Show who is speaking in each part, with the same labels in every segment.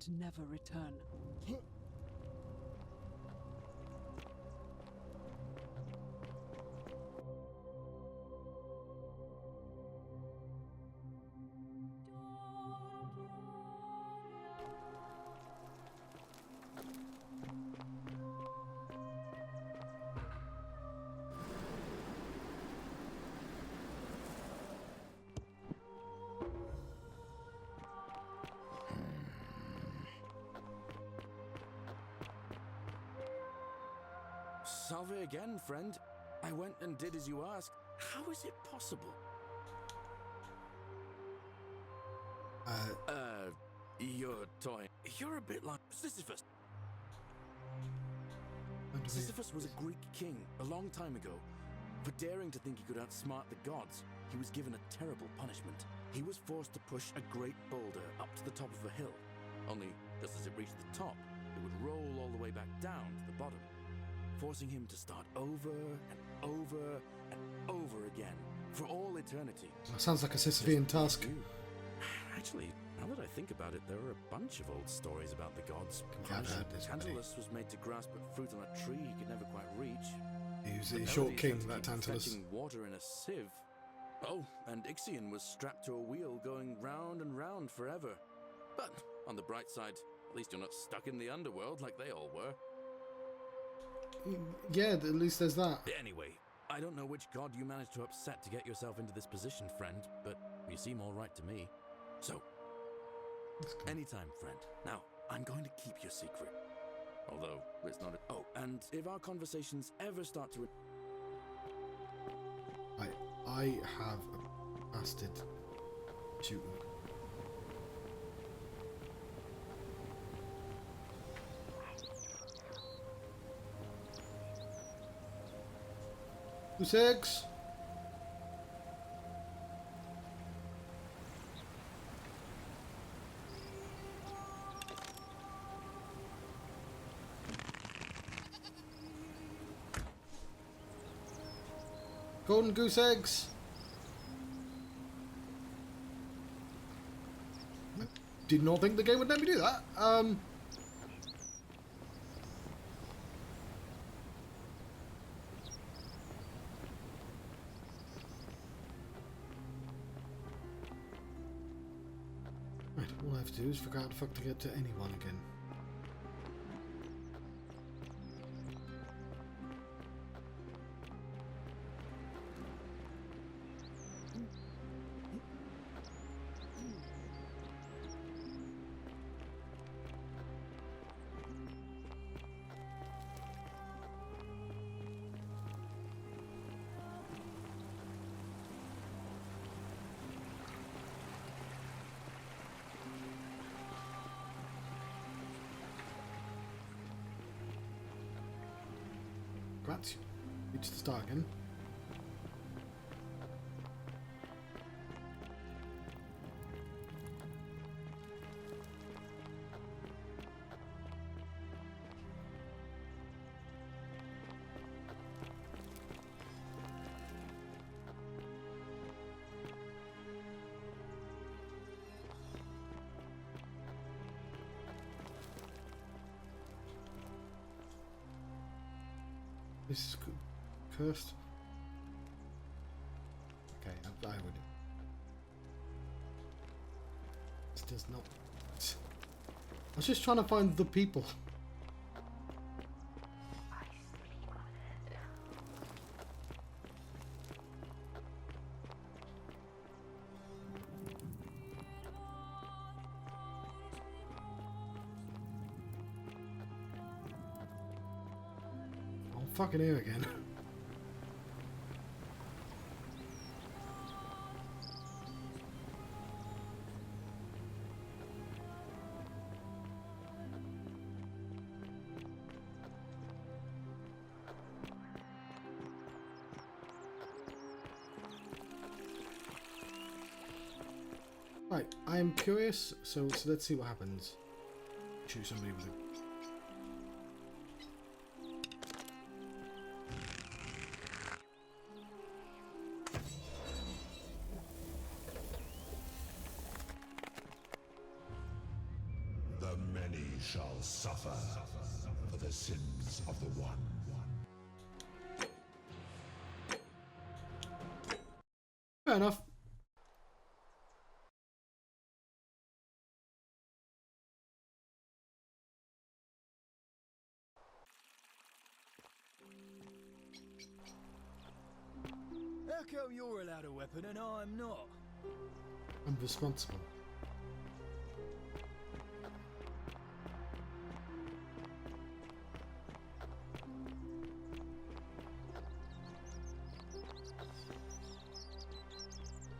Speaker 1: and never return.
Speaker 2: Salve again, friend. I went and did as you asked. How is it possible? You're toying. You're a bit like Sisyphus. Sisyphus was a Greek king a long time ago. For daring to think he could outsmart the gods, he was given a terrible punishment. He was forced to push a great boulder up to the top of a hill. Only, just as it reached the top, it would roll all the way back down to the bottom, forcing him to start over and over and over again for all eternity.
Speaker 3: That sounds like a Sisyphean task.
Speaker 2: Actually, now that I think about it, there are a bunch of old stories about the gods. Tantalus was made to grasp at fruit on a tree he could never quite reach.
Speaker 3: He was a short king, that Tantalus.
Speaker 2: Fetching water in a sieve. Oh, and Ixion was strapped to a wheel going round and round forever. But on the bright side, at least you're not stuck in the underworld like they all were.
Speaker 3: Yeah, at least there's that.
Speaker 2: Anyway, I don't know which god you managed to upset to get yourself into this position, friend, but you seem all right to me. So, anytime, friend. Now, I'm going to keep your secret. Although, it's not a... Oh, and if our conversations ever start to...
Speaker 3: I have a bastard shooting. Who's six? Golden goose eggs. I did not think the game would let me do that. Right, all I have to do is figure out how the fuck to get to anyone again. Grats, reach the start again. This is cursed. Okay, I would. This does not. I was just trying to find the people. Fucking here again. Right, I am curious, so let's see what happens. Shoot somebody with a...
Speaker 4: The
Speaker 1: shall suffer for the sins of the One.
Speaker 3: Fair enough.
Speaker 4: How come you're allowed a weapon and I'm not?
Speaker 3: I'm responsible.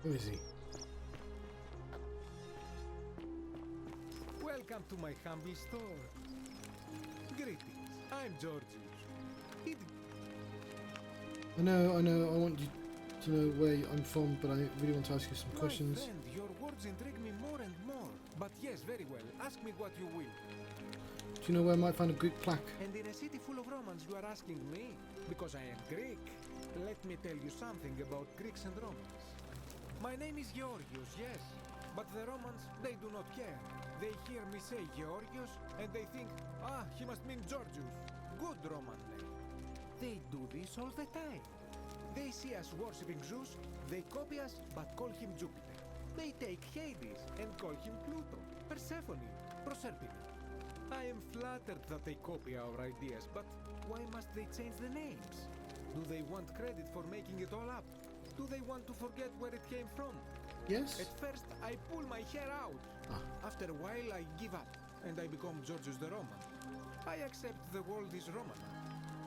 Speaker 3: Who is he?
Speaker 5: Welcome to my humble store. Greetings, I'm Georgius.
Speaker 3: I know, I want you to know where I'm from, but I really want to ask you some questions.
Speaker 5: My friend, your words intrigue me more and more. But yes, very well. Ask me what you will.
Speaker 3: Do you know where I might find a Greek plaque?
Speaker 5: And in a city full of Romans, you are asking me? Because I am Greek. Let me tell you something about Greeks and Romans. My name is Georgios, yes. But the Romans, they do not care. They hear me say Georgios, and they think, he must mean Georgius. Good Roman name. They do this all the time. They see us worshipping Zeus, they copy us, but call him Jupiter. They take Hades and call him Pluto, Persephone, Proserpina. I am flattered that they copy our ideas, but why must they change the names? Do they want credit for making it all up? Do they want to forget where it came from?
Speaker 3: Yes?
Speaker 5: At first, I pull my hair out. After a while, I give up, and I become Georgius the Roman. I accept the world is Roman.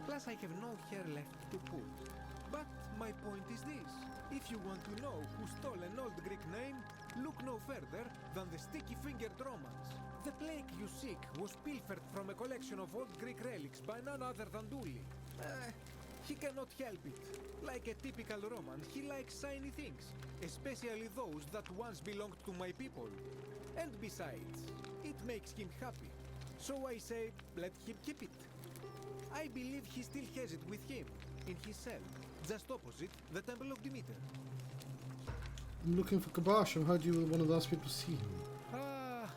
Speaker 5: Plus, I have no hair left to pull. But my point is this. If you want to know who stole an old Greek name, look no further than the sticky-fingered Romans. The plaque you seek was pilfered from a collection of old Greek relics by none other than Dully. He cannot help it. Like a typical Roman, he likes shiny things, especially those that once belonged to my people. And besides, it makes him happy. So I say, let him keep it. I believe he still has it with him, in his cell, just opposite the Temple of Demeter.
Speaker 3: I'm looking for Kabash. I heard you were one of the last people to see him.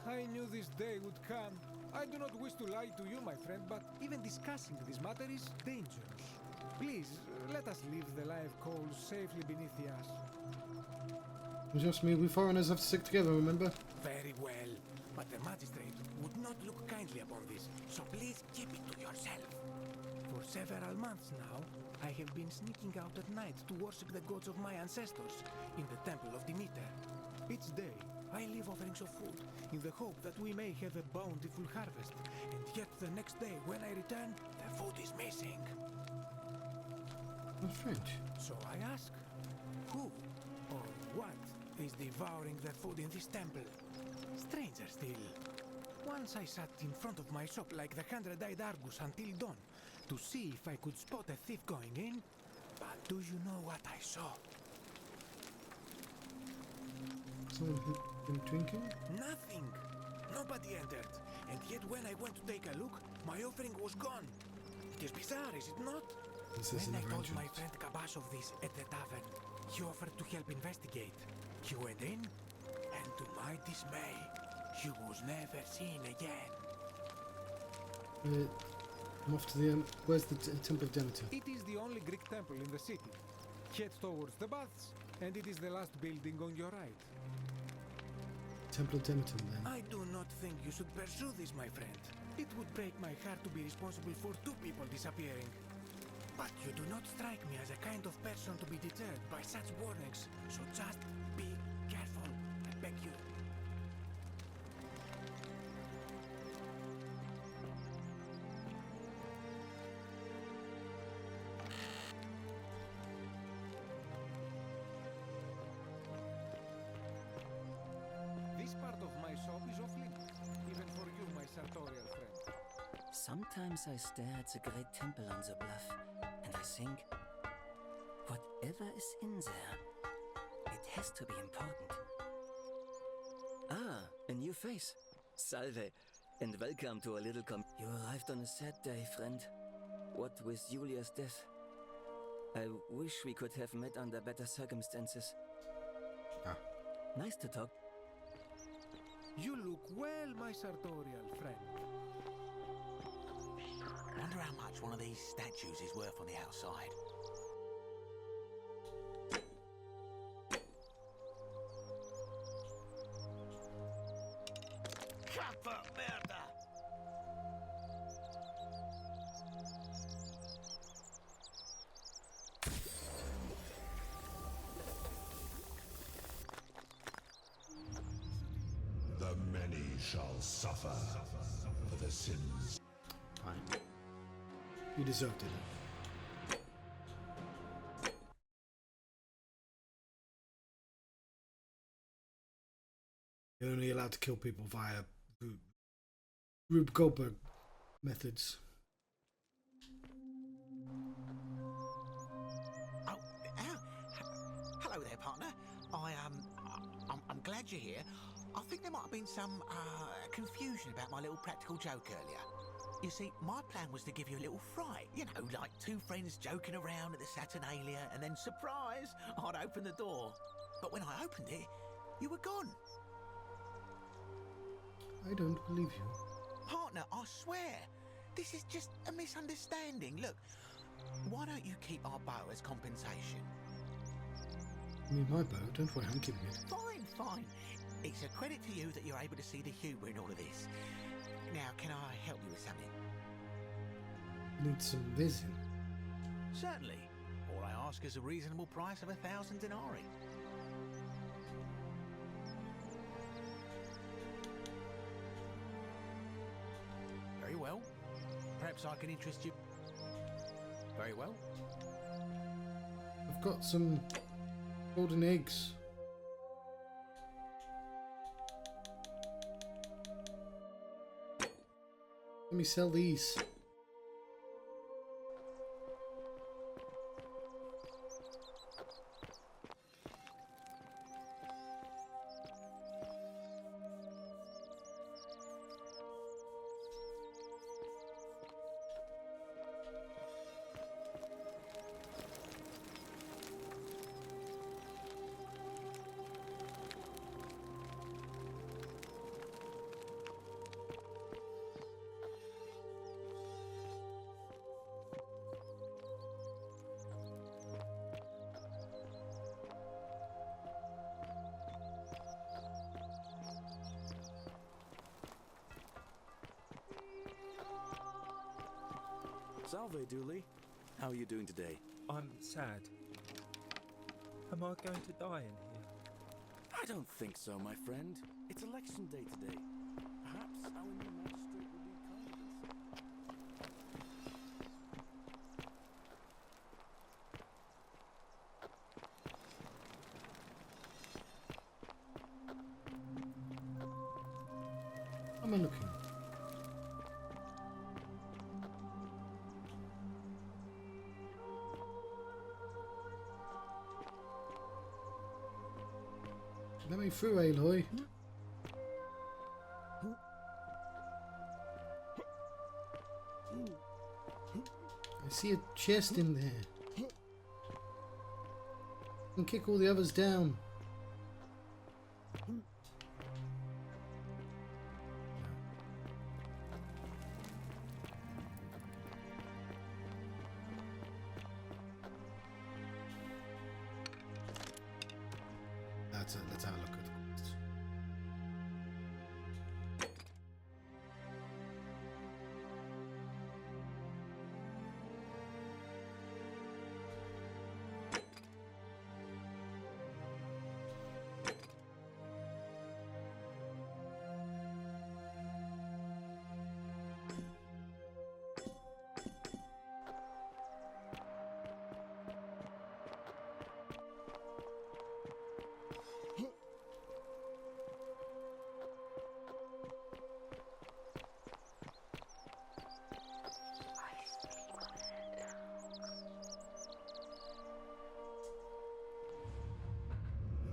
Speaker 5: I knew this day would come. I do not wish to lie to you, my friend, but even discussing this matter is dangerous. Please, let us leave the live coals safely beneath the ash.
Speaker 3: It's just me. We foreigners have to stick together, remember?
Speaker 5: Very well, but the magistrate would not look kindly upon this, so please keep it to yourself. For several months now, I have been sneaking out at night to worship the gods of my ancestors in the Temple of Demeter. Each day, I leave offerings of food in the hope that we may have a bountiful harvest, and yet the next day when I return, the food is missing.
Speaker 3: That's strange.
Speaker 5: So I ask, who or what is devouring the food in this temple? Stranger still. Once I sat in front of my shop like the 100-eyed Argus until dawn to see if I could spot a thief going in. But do you know what I saw?
Speaker 3: Someone been drinking?
Speaker 5: Nothing. Nobody entered. And yet when I went to take a look, my offering was gone. It is bizarre, is it not?
Speaker 3: This is
Speaker 5: When I
Speaker 3: an
Speaker 5: told my
Speaker 3: arrangement.
Speaker 5: friend Kabash of this at the tavern, he offered to help investigate. He went in, and to my dismay, he was never seen again.
Speaker 3: I'm off to the where's the Temple of Demeter?
Speaker 5: It is the only Greek temple in the city. Head towards the baths, and it is the last building on your right.
Speaker 3: Temple of Demeter, then.
Speaker 5: I do not think you should pursue this, my friend. It would break my heart to be responsible for 2 people disappearing. But you do not strike me as a kind of person to be deterred by such warnings, so just be careful, I beg you. This part of my shop is off limits, even for you, my sartorial friend.
Speaker 6: Sometimes I stare at the great temple on the bluff, and I think, whatever is in there, it has to be important. Ah, a new face. Salve, and welcome to a little You arrived on a sad day, friend. What with Julia's death? I wish we could have met under better circumstances.
Speaker 3: Ah.
Speaker 6: Nice to talk.
Speaker 5: You look well, my sartorial friend.
Speaker 7: Wonder how much one of these statues is worth on the outside.
Speaker 8: Capa merda!
Speaker 1: The many shall suffer for the sins.
Speaker 3: Fine. You deserved it. You're only allowed to kill people via Rube Goldberg methods.
Speaker 7: Oh, hello there, partner. I'm glad you're here. I think there might have been some confusion about my little practical joke earlier. You see, my plan was to give you a little fright. You know, like two friends joking around at the Saturnalia, and then, surprise, I'd open the door. But when I opened it, you were gone.
Speaker 3: I don't believe you.
Speaker 7: Partner, I swear, this is just a misunderstanding. Look, why don't you keep our bow as compensation?
Speaker 3: I mean, my bow, don't worry, I'm keeping it.
Speaker 7: Fine, fine. It's a credit to you that you're able to see the humour in all of this. Now, can I help you with something?
Speaker 3: Need some resin.
Speaker 7: Certainly. All I ask is a reasonable price of 1,000 denarii. Very well. Perhaps I can interest you. Very well.
Speaker 3: I've got some golden eggs. Let me sell these.
Speaker 2: Salve, Dooley. How are you doing today?
Speaker 9: I'm sad. Am I going to die in here?
Speaker 2: I don't think so, my friend. It's election day today. Perhaps our new magistrate will be kind of us.
Speaker 3: How am I looking? Let me through, Aloy. I see a chest in there. I can kick all the others down. Let's have a look at the quests.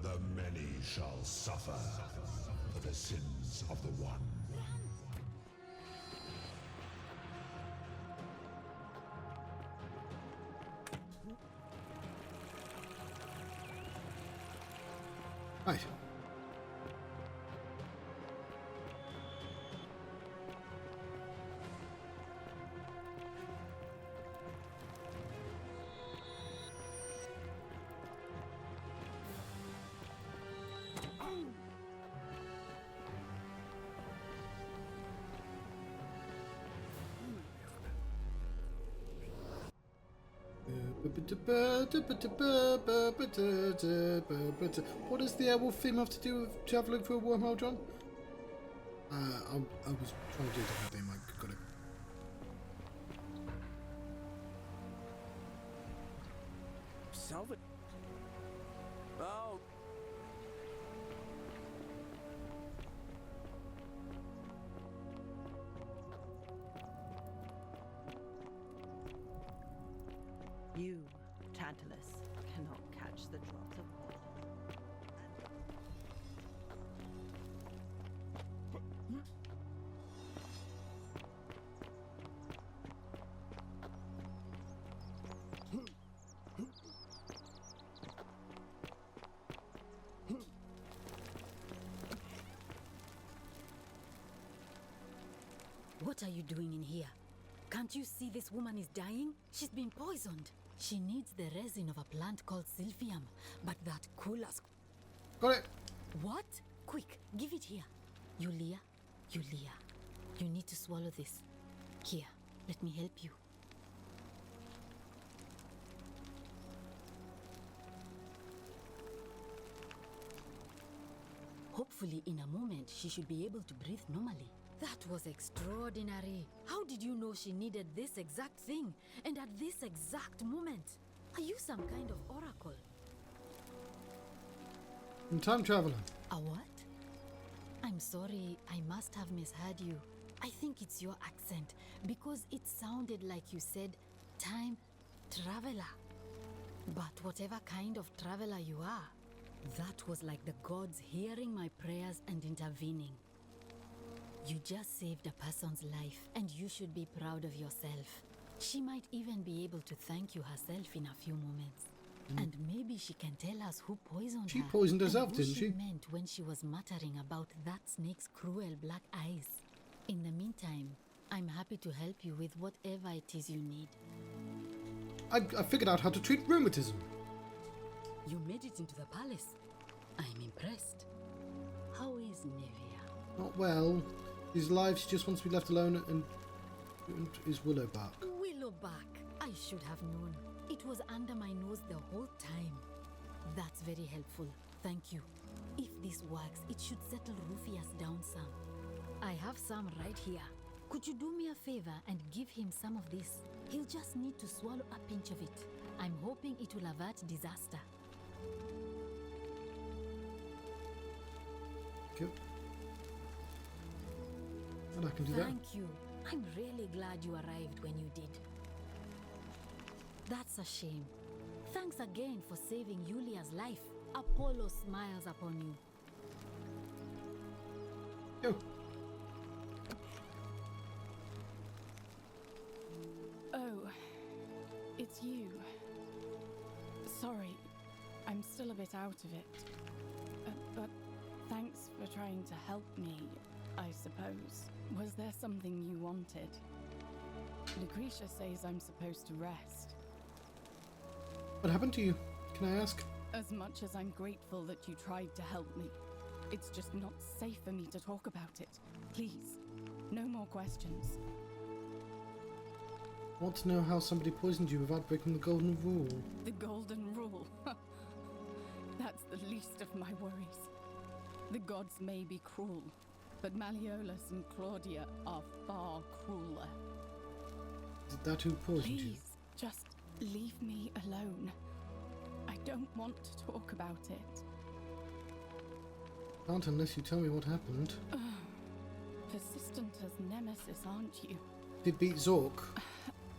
Speaker 1: The many shall suffer for the sins of the one.
Speaker 3: Right. What does the werewolf theme have to do with travelling through a wormhole, John? I was trying to do a different theme. I got it.
Speaker 2: Salvador. Oh.
Speaker 10: You, Tantalus, cannot catch the drops of water.
Speaker 11: What are you doing in here? Can't you see this woman is dying? She's been poisoned. She needs the resin of a plant called silphium, but that Kulas...
Speaker 3: Got it.
Speaker 11: What? Quick, give it here. Yulia, you need to swallow this. Here, let me help you. Hopefully, in a moment, she should be able to breathe normally. That was extraordinary. How did you know she needed this exact thing? And at this exact moment? Are you some kind of oracle?
Speaker 3: I'm time traveler.
Speaker 11: A what? I'm sorry, I must have misheard you. I think it's your accent, because it sounded like you said time traveler. But whatever kind of traveler you are, that was like the gods hearing my prayers and intervening. You just saved a person's life, and you should be proud of yourself. She might even be able to thank you herself in a few moments. And maybe she can tell us who poisoned her.
Speaker 3: She poisoned herself,
Speaker 11: and
Speaker 3: didn't she?
Speaker 11: What she meant when she was muttering about that snake's cruel black eyes. In the meantime, I'm happy to help you with whatever it is you need.
Speaker 3: I figured out how to treat rheumatism.
Speaker 11: You made it into the palace. I'm impressed. How is Nevia?
Speaker 3: Not well. He's alive. She just wants to be left alone and is Willowbark.
Speaker 11: Willowbark. I should have known. It was under my nose the whole time. That's very helpful. Thank you. If this works, it should settle Rufius down some. I have some right here. Could you do me a favor and give him some of this? He'll just need to swallow a pinch of it. I'm hoping it will avert disaster.
Speaker 3: Cool. And I can do that.
Speaker 11: Thank you. I'm really glad you arrived when you did. That's a shame. Thanks again for saving Yulia's life. Apollo smiles upon you.
Speaker 3: Go.
Speaker 12: Oh, it's you. Sorry, I'm still a bit out of it. But thanks for trying to help me, I suppose. Was there something you wanted? Lucretia says I'm supposed to rest.
Speaker 3: What happened to you? Can I ask?
Speaker 12: As much as I'm grateful that you tried to help me, it's just not safe for me to talk about it. Please, no more questions.
Speaker 3: Want to know how somebody poisoned you without breaking the golden rule?
Speaker 12: The golden rule. That's the least of my worries. The gods may be cruel, but Malleolus and Claudia are far crueler.
Speaker 3: Is it that who poisoned you?
Speaker 12: Please, just leave me alone. I don't want to talk about it.
Speaker 3: Can't unless you tell me what happened.
Speaker 12: Persistent as Nemesis, aren't you?
Speaker 3: Did beat Zork?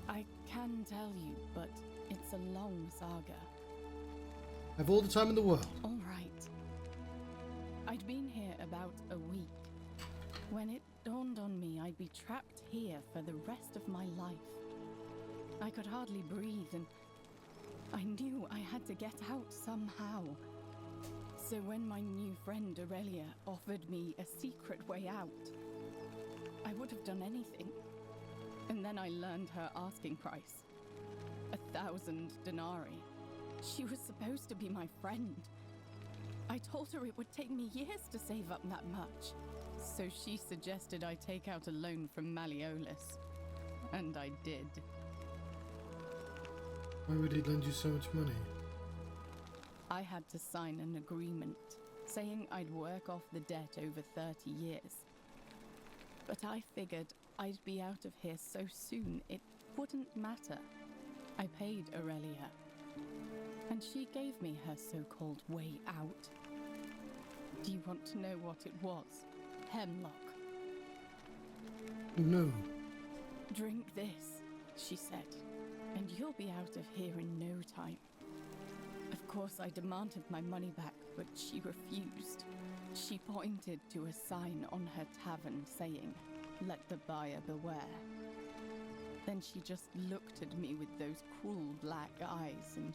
Speaker 12: I can tell you, but it's a long saga.
Speaker 3: I have all the time in the world.
Speaker 12: All right. I'd been here about a week when it dawned on me I'd be trapped here for the rest of my life. I could hardly breathe, and I knew I had to get out somehow. So when my new friend Aurelia offered me a secret way out, I would have done anything. And then I learned her asking price. 1,000 denarii. She was supposed to be my friend. I told her it would take me years to save up that much. So she suggested I take out a loan from Malleolus. And I did.
Speaker 3: Why would he lend you so much money?
Speaker 12: I had to sign an agreement saying I'd work off the debt over 30 years. But I figured I'd be out of here so soon it wouldn't matter. I paid Aurelia, and she gave me her so-called way out. Do you want to know what it was? Hemlock.
Speaker 3: No.
Speaker 12: Drink this, she said, and you'll be out of here in no time. Of course, I demanded my money back, but she refused. She pointed to a sign on her tavern saying, "Let the buyer beware." Then she just looked at me with those cruel black eyes and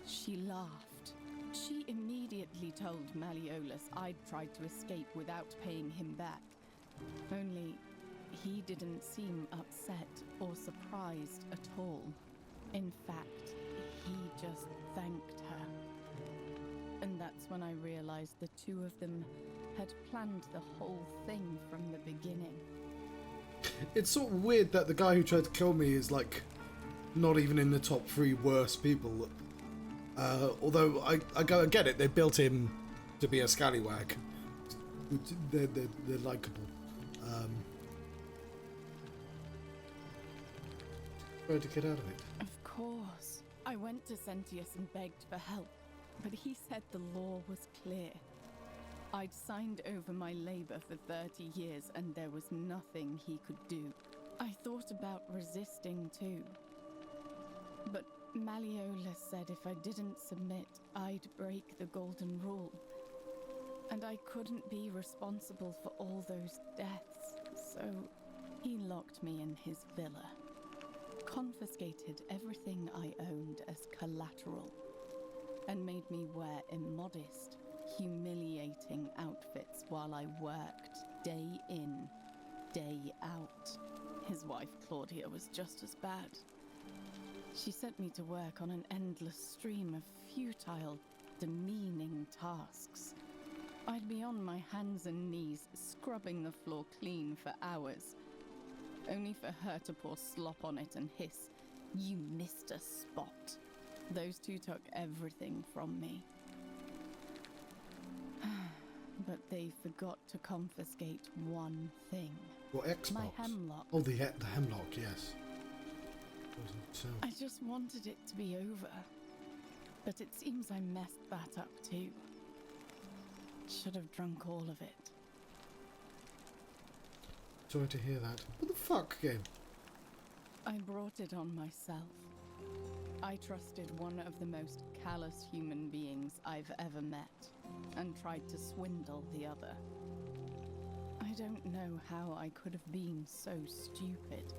Speaker 12: she laughed. She immediately told Malleolus I'd tried to escape without paying him back. Only he didn't seem upset or surprised at all. In fact, he just thanked her. And that's when I realized the two of them had planned the whole thing from the beginning.
Speaker 3: It's sort of weird that the guy who tried to kill me is like not even in the top 3 worst people. Although I get it, they built him to be a scallywag. They're likable. Trying to get out of it.
Speaker 12: Of course. I went to Sentius and begged for help, but he said the law was clear. I'd signed over my labor for 30 years and there was nothing he could do. I thought about resisting too. But Malleolus said if I didn't submit, I'd break the golden rule. And I couldn't be responsible for all those deaths, so he locked me in his villa. Confiscated everything I owned as collateral, and made me wear immodest, humiliating outfits while I worked day in, day out. His wife Claudia was just as bad. She sent me to work on an endless stream of futile, demeaning tasks. I'd be on my hands and knees, scrubbing the floor clean for hours, only for her to pour slop on it and hiss, "You missed a spot." Those two took everything from me. But they forgot to confiscate one thing.
Speaker 3: What, Xbox?
Speaker 12: My hemlock.
Speaker 3: Oh, the hemlock, yes. So.
Speaker 12: I just wanted it to be over. But it seems I messed that up too. Should have drunk all of it.
Speaker 3: Sorry to hear that. What the fuck, game?
Speaker 12: I brought it on myself. I trusted one of the most callous human beings I've ever met, and tried to swindle the other. I don't know how I could have been so stupid.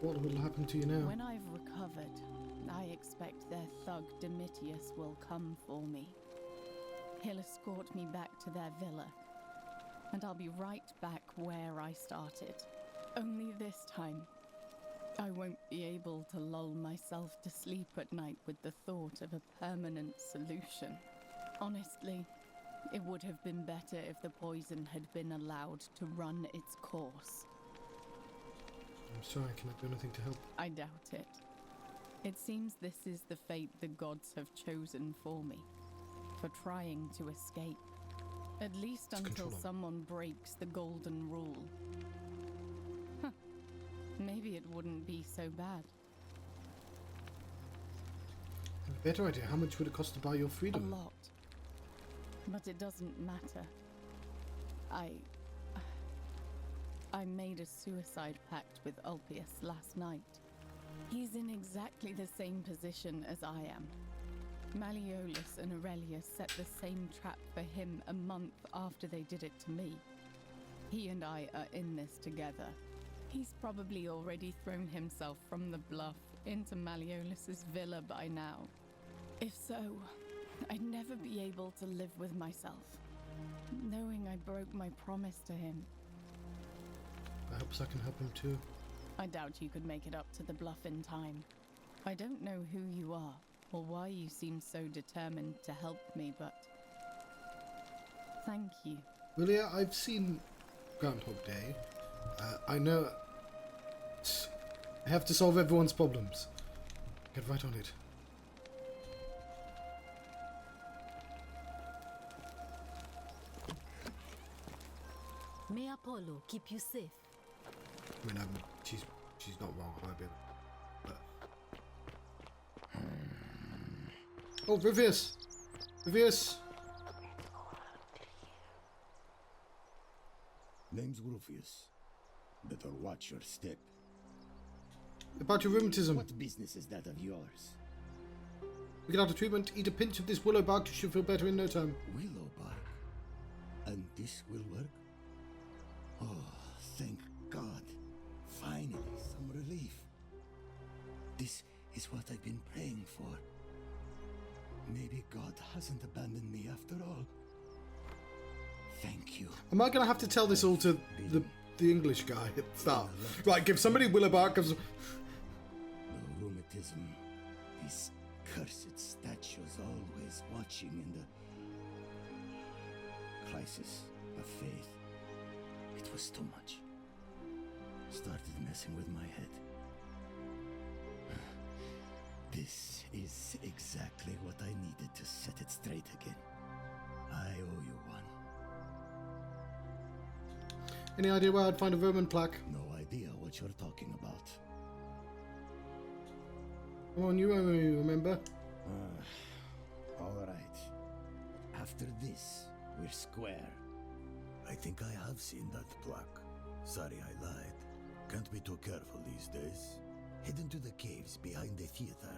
Speaker 3: What will happen to you now?
Speaker 12: When I've recovered, I expect their thug Domitius will come for me. He'll escort me back to their villa, and I'll be right back where I started. Only this time, I won't be able to lull myself to sleep at night with the thought of a permanent solution. Honestly, it would have been better if the poison had been allowed to run its course.
Speaker 3: I'm sorry, can I do anything to help?
Speaker 12: I doubt it. It seems this is the fate the gods have chosen for me, for trying to escape. At least until someone breaks the golden rule. Huh. Maybe it wouldn't be so bad.
Speaker 3: I have a better idea. How much would it cost to buy your freedom?
Speaker 12: A lot. But it doesn't matter. I made a suicide pact with Ulpius last night. He's in exactly the same position as I am. Malleolus and Aurelia set the same trap for him a month after they did it to me. He and I are in this together. He's probably already thrown himself from the bluff into Malleolus's villa by now. If so, I'd never be able to live with myself, knowing I broke my promise to him.
Speaker 3: Perhaps I can help him too.
Speaker 12: I doubt you could make it up to the bluff in time. I don't know who you are, or why you seem so determined to help me, but thank you.
Speaker 3: Well, yeah, I've seen Groundhog Day. I know. I have to solve everyone's problems. Get right on it.
Speaker 11: May Apollo keep you safe.
Speaker 3: I mean, she's not wrong. I might be, but... Oh, Rivius! Rivius!
Speaker 13: Name's Rufius. Better watch your step.
Speaker 3: About your rheumatism.
Speaker 13: What business is that of yours?
Speaker 3: We get out of treatment, eat a pinch of this willow bark, you should feel better in no time.
Speaker 13: Willow bark? And this will work? Oh, thank God. Finally, some relief. This is what I've been praying for. Maybe God hasn't abandoned me after all. Thank you.
Speaker 3: Am I going to have to tell this all to the English guy at the start? Right, give somebody willow bark.
Speaker 13: No rheumatism. These cursed statues always watching in the crisis of faith. It was too much. Started messing with my head. This is exactly what I needed to set it straight again. I owe you one.
Speaker 3: Any idea where I'd find a Roman plaque?
Speaker 13: No idea what you're talking about.
Speaker 3: Come on, you remember?
Speaker 13: All right. After this, we're square. I think I have seen that plaque. Sorry I lied. Can't be too careful these days. Head into the caves behind the theater.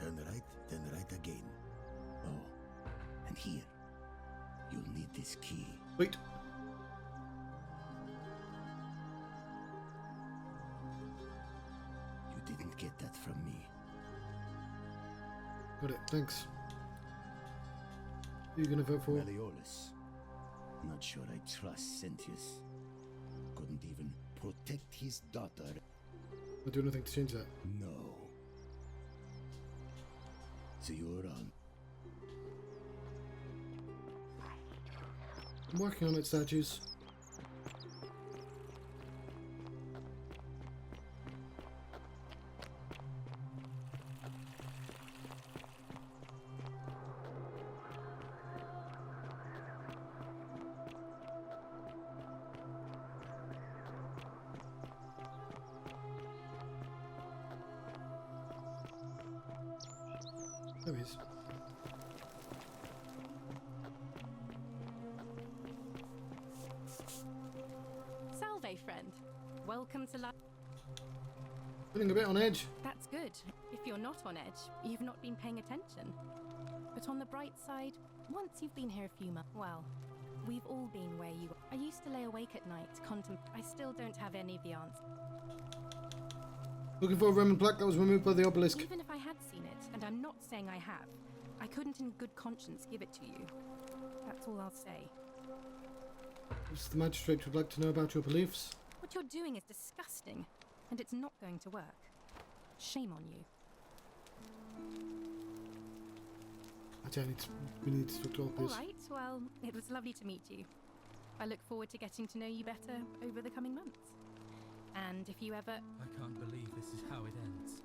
Speaker 13: Turn right, then right again. Oh, and here. You'll need this key.
Speaker 3: Wait.
Speaker 13: You didn't get that from me.
Speaker 3: Got it, thanks. Who are you gonna vote for?
Speaker 13: Malleolus. Not sure I trust Sentius. Couldn't even protect his daughter.
Speaker 3: I'll do nothing to change that.
Speaker 13: No. See you around.
Speaker 3: I'm working on it, statues. There he is.
Speaker 12: Salve, friend. Welcome to life.
Speaker 3: Feeling a bit on edge.
Speaker 12: That's good. If you're not on edge, you've not been paying attention. But on the bright side, once you've been here a few months, well, we've all been where you are. I used to lay awake at night, I still don't have any of the answers.
Speaker 3: Looking for a Roman plaque that was removed by the obelisk.
Speaker 12: Even if I had seen it, and I'm not saying I have, I couldn't in good conscience give it to you. That's all I'll say.
Speaker 3: Perhaps the magistrate would like to know about your beliefs.
Speaker 12: What you're doing is disgusting, and it's not going to work. Shame on you.
Speaker 3: We need to talk to
Speaker 12: All right, well, it was lovely to meet you. I look forward to getting to know you better over the coming months. And if you ever...
Speaker 14: I can't believe this is how it ends.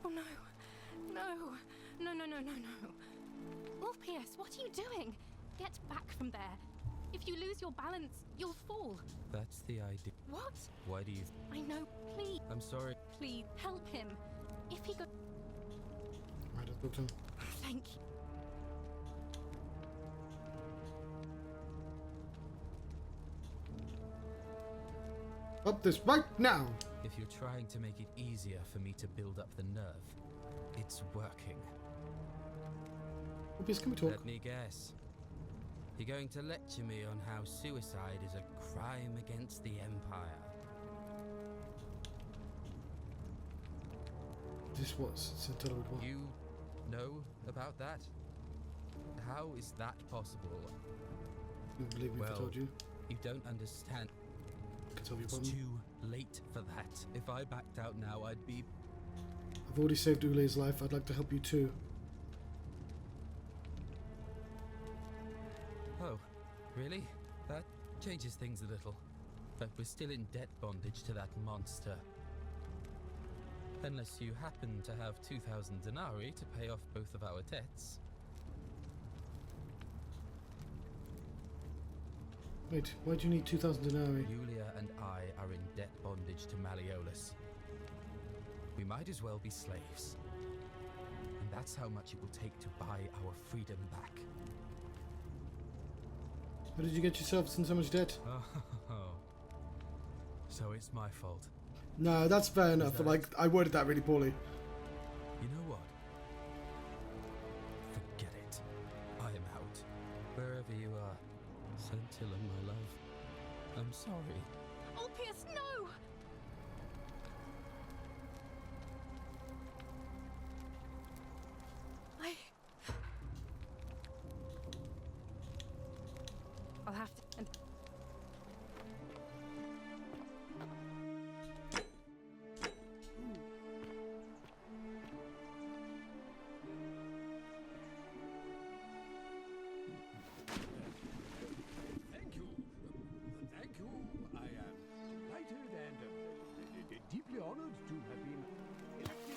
Speaker 12: Oh no. No. Orpheus, what are you doing? Get back from there. If you lose your balance, you'll fall.
Speaker 14: That's the idea.
Speaker 12: What?
Speaker 14: Why do you...
Speaker 12: I know, please.
Speaker 14: I'm sorry.
Speaker 12: Please, help him. If he got...
Speaker 3: Right, I'll talk to him.
Speaker 12: Thank you.
Speaker 3: Up this right now!
Speaker 14: If you're trying to make it easier for me to build up the nerve, it's working.
Speaker 3: Obvious, can we talk?
Speaker 14: Let me guess. You're going to lecture me on how suicide is a crime against the Empire.
Speaker 3: This was Centella would want.
Speaker 14: You know about that? How is that possible?
Speaker 3: You wouldn't believe me if I told you.
Speaker 14: You don't understand. It's too late for that. If I backed out now, I'd be...
Speaker 3: I've already saved Ule's life. I'd like to help you too.
Speaker 14: Oh, really? That changes things a little. that we're still in debt bondage to that monster. Unless you happen to have 2,000 denarii to pay off both of our debts.
Speaker 3: Wait, why do you need 2,000 denarii?
Speaker 14: Julia and I are in debt bondage to Malleolus. We might as well be slaves. And that's how much it will take to buy our freedom back.
Speaker 3: How did you get yourself in so much debt?
Speaker 14: Oh, so it's my fault.
Speaker 3: No, that's fair enough, but like, I worded that really poorly.
Speaker 14: You know what? Forget it. I am out. Wherever you are. Scintilla, my love. I'm sorry.
Speaker 12: Ulpius, no! I'll have to...
Speaker 1: Thank you. Thank you. I am delighted and deeply honored to have been elected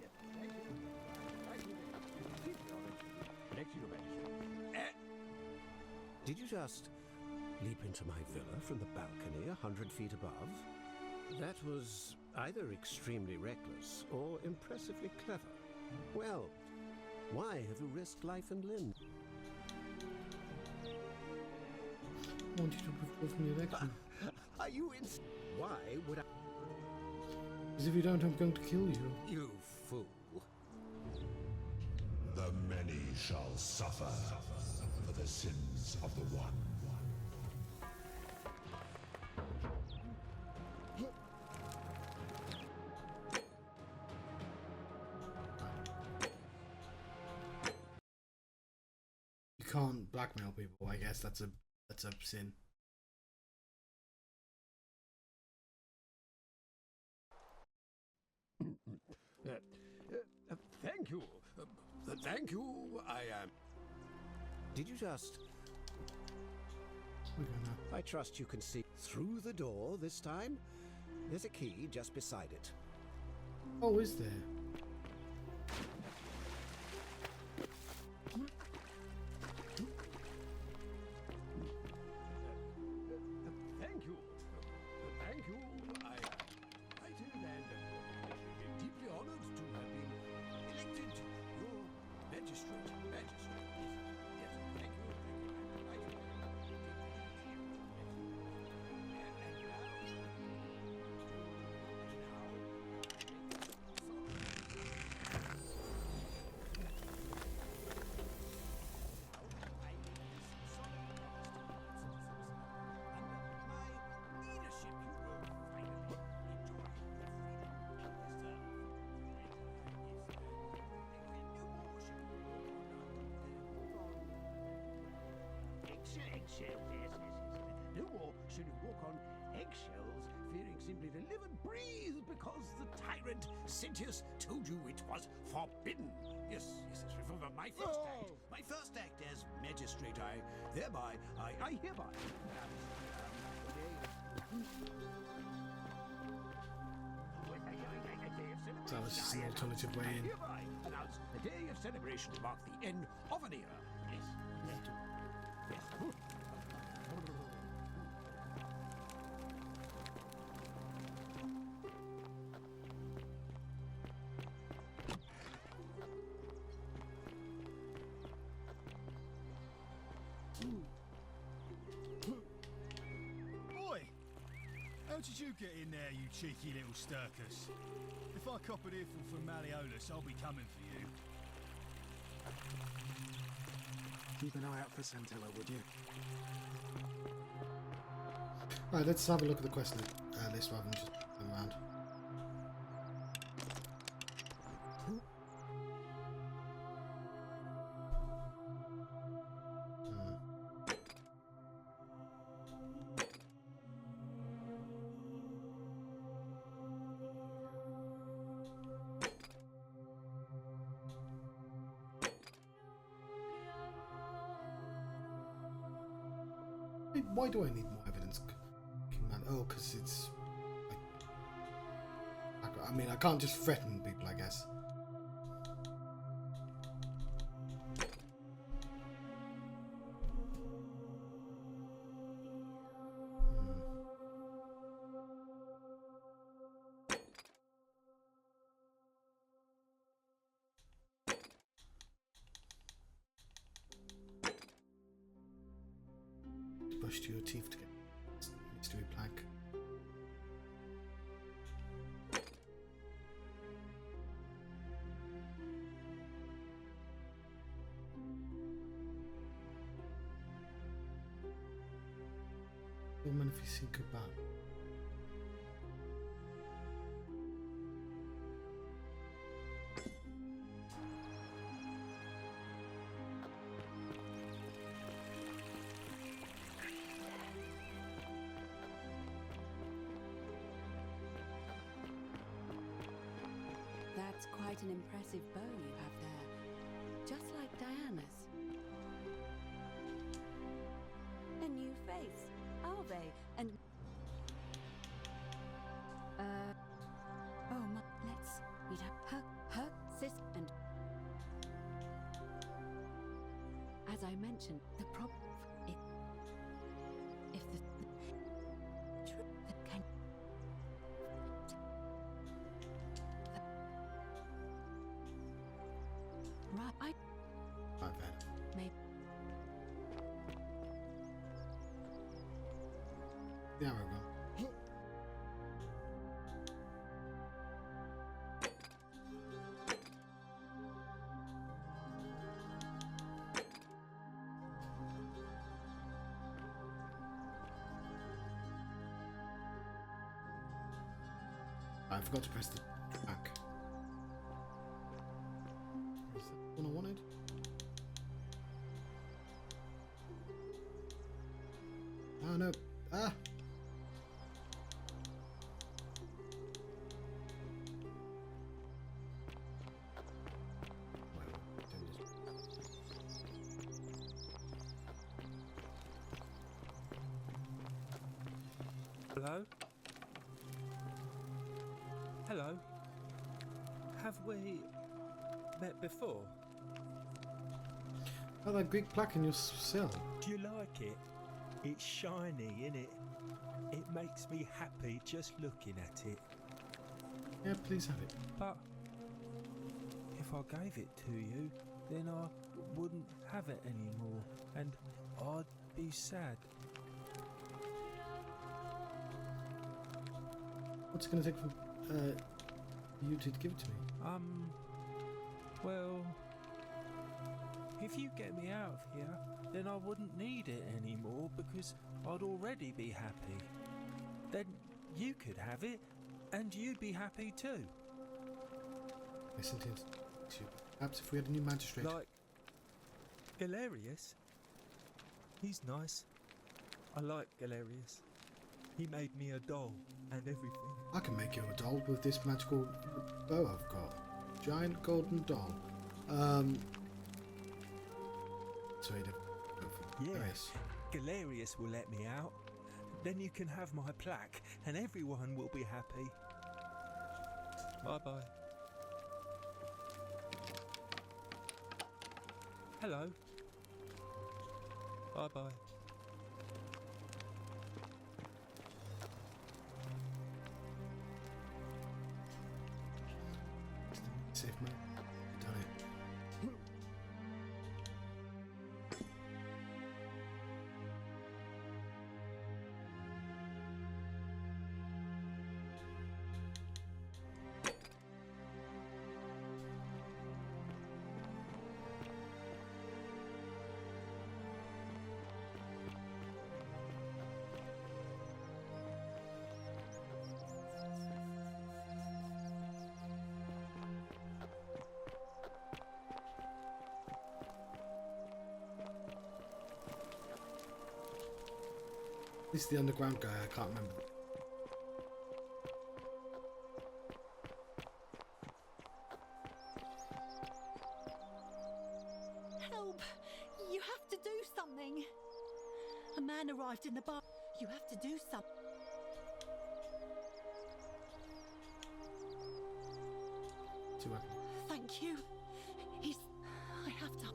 Speaker 1: Yes, thank you. Deeply honored. Elected your majesty.
Speaker 15: Did you just leap into my villa from the balcony 100 feet above? That was either extremely reckless or impressively clever. Well, why have you risked life and limb?
Speaker 3: I want you to withdraw from the election.
Speaker 15: Are you in... Why would I...
Speaker 3: Because if you don't, I'm going to kill you.
Speaker 15: You fool.
Speaker 1: The many shall suffer for the sins of the one.
Speaker 3: You can't blackmail people. I guess that's a sin.
Speaker 1: Thank you. Thank you. I am...
Speaker 15: Did you just... I trust you can see through the door this time. There's a key just beside it.
Speaker 3: Oh, is there?
Speaker 1: Thank you. Thank you. I am delighted and deeply honored to have been elected your magistrate. Yes, thank you. I'm delighted. Eggshells, yes. No more should you walk on eggshells, fearing simply to live and breathe because the tyrant Sentius told you it was forbidden. Yes. Remember my first act as magistrate. I hereby.
Speaker 3: That was just an alternative way in.
Speaker 1: Hereby announce a day of celebration to mark the end of an era. Yes.
Speaker 4: Boy! How did you get in there, you cheeky little stirkus? If I cop an earful from Malleolus, I'll be coming for you.
Speaker 2: Keep an eye out for Santilla, would you?
Speaker 3: Alright, let's have a look at the quest list rather than just going around. Why do I need more evidence? Oh, because it's... I mean, I can't just threaten people, I guess. Brush to your teeth to get mystery plaque. Magnificent kebab.
Speaker 16: That's quite an impressive bow you have there. Just like Diana's. A new face, are they? And... oh my... we'd have her, sis, and... as I mentioned, the problem... if the... truth that can... right,
Speaker 3: My bad.
Speaker 16: Maybe...
Speaker 3: There we go. I forgot to press the back. Is that the one I wanted? Oh no. Ah!
Speaker 9: Hello? Hello? Have we met before?
Speaker 3: Oh, that Greek plaque in your cell.
Speaker 9: Do you like it? It's shiny, innit? It makes me happy just looking at it.
Speaker 3: Yeah, please have it.
Speaker 9: But if I gave it to you, then I wouldn't have it anymore, and I'd be sad.
Speaker 3: What's it going to take for you to give it to me?
Speaker 9: Well, if you get me out of here, then I wouldn't need it anymore because I'd already be happy. Then you could have it, and you'd be happy too.
Speaker 3: Listen to it. Perhaps if we had a new magistrate.
Speaker 9: Like Galerius? He's nice. I like Galerius. He made me a doll and everything.
Speaker 3: I can make you a doll with this magical bow I've got. Giant golden doll. So
Speaker 9: yes, Galerius will let me out. Then you can have my plaque and everyone will be happy. Bye-bye. Hello. Bye-bye.
Speaker 3: Safe man. Done it. This is the underground guy, I can't remember.
Speaker 17: Help! You have to do something! A man arrived in the
Speaker 16: far. You have to do something.
Speaker 3: See what I can.
Speaker 16: Thank you. I have to.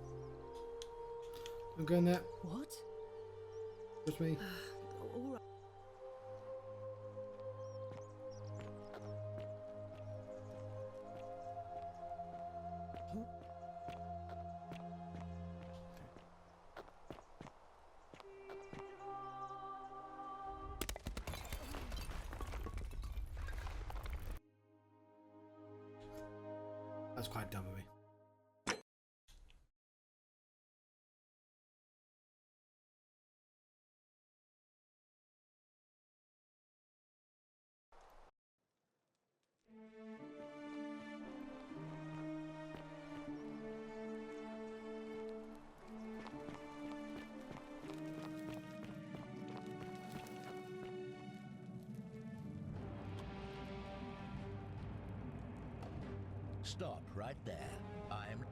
Speaker 3: I'm going there.
Speaker 16: What?
Speaker 3: Just me.
Speaker 16: All right.
Speaker 3: That's quite dumb of me.
Speaker 17: Stop right there. I'm...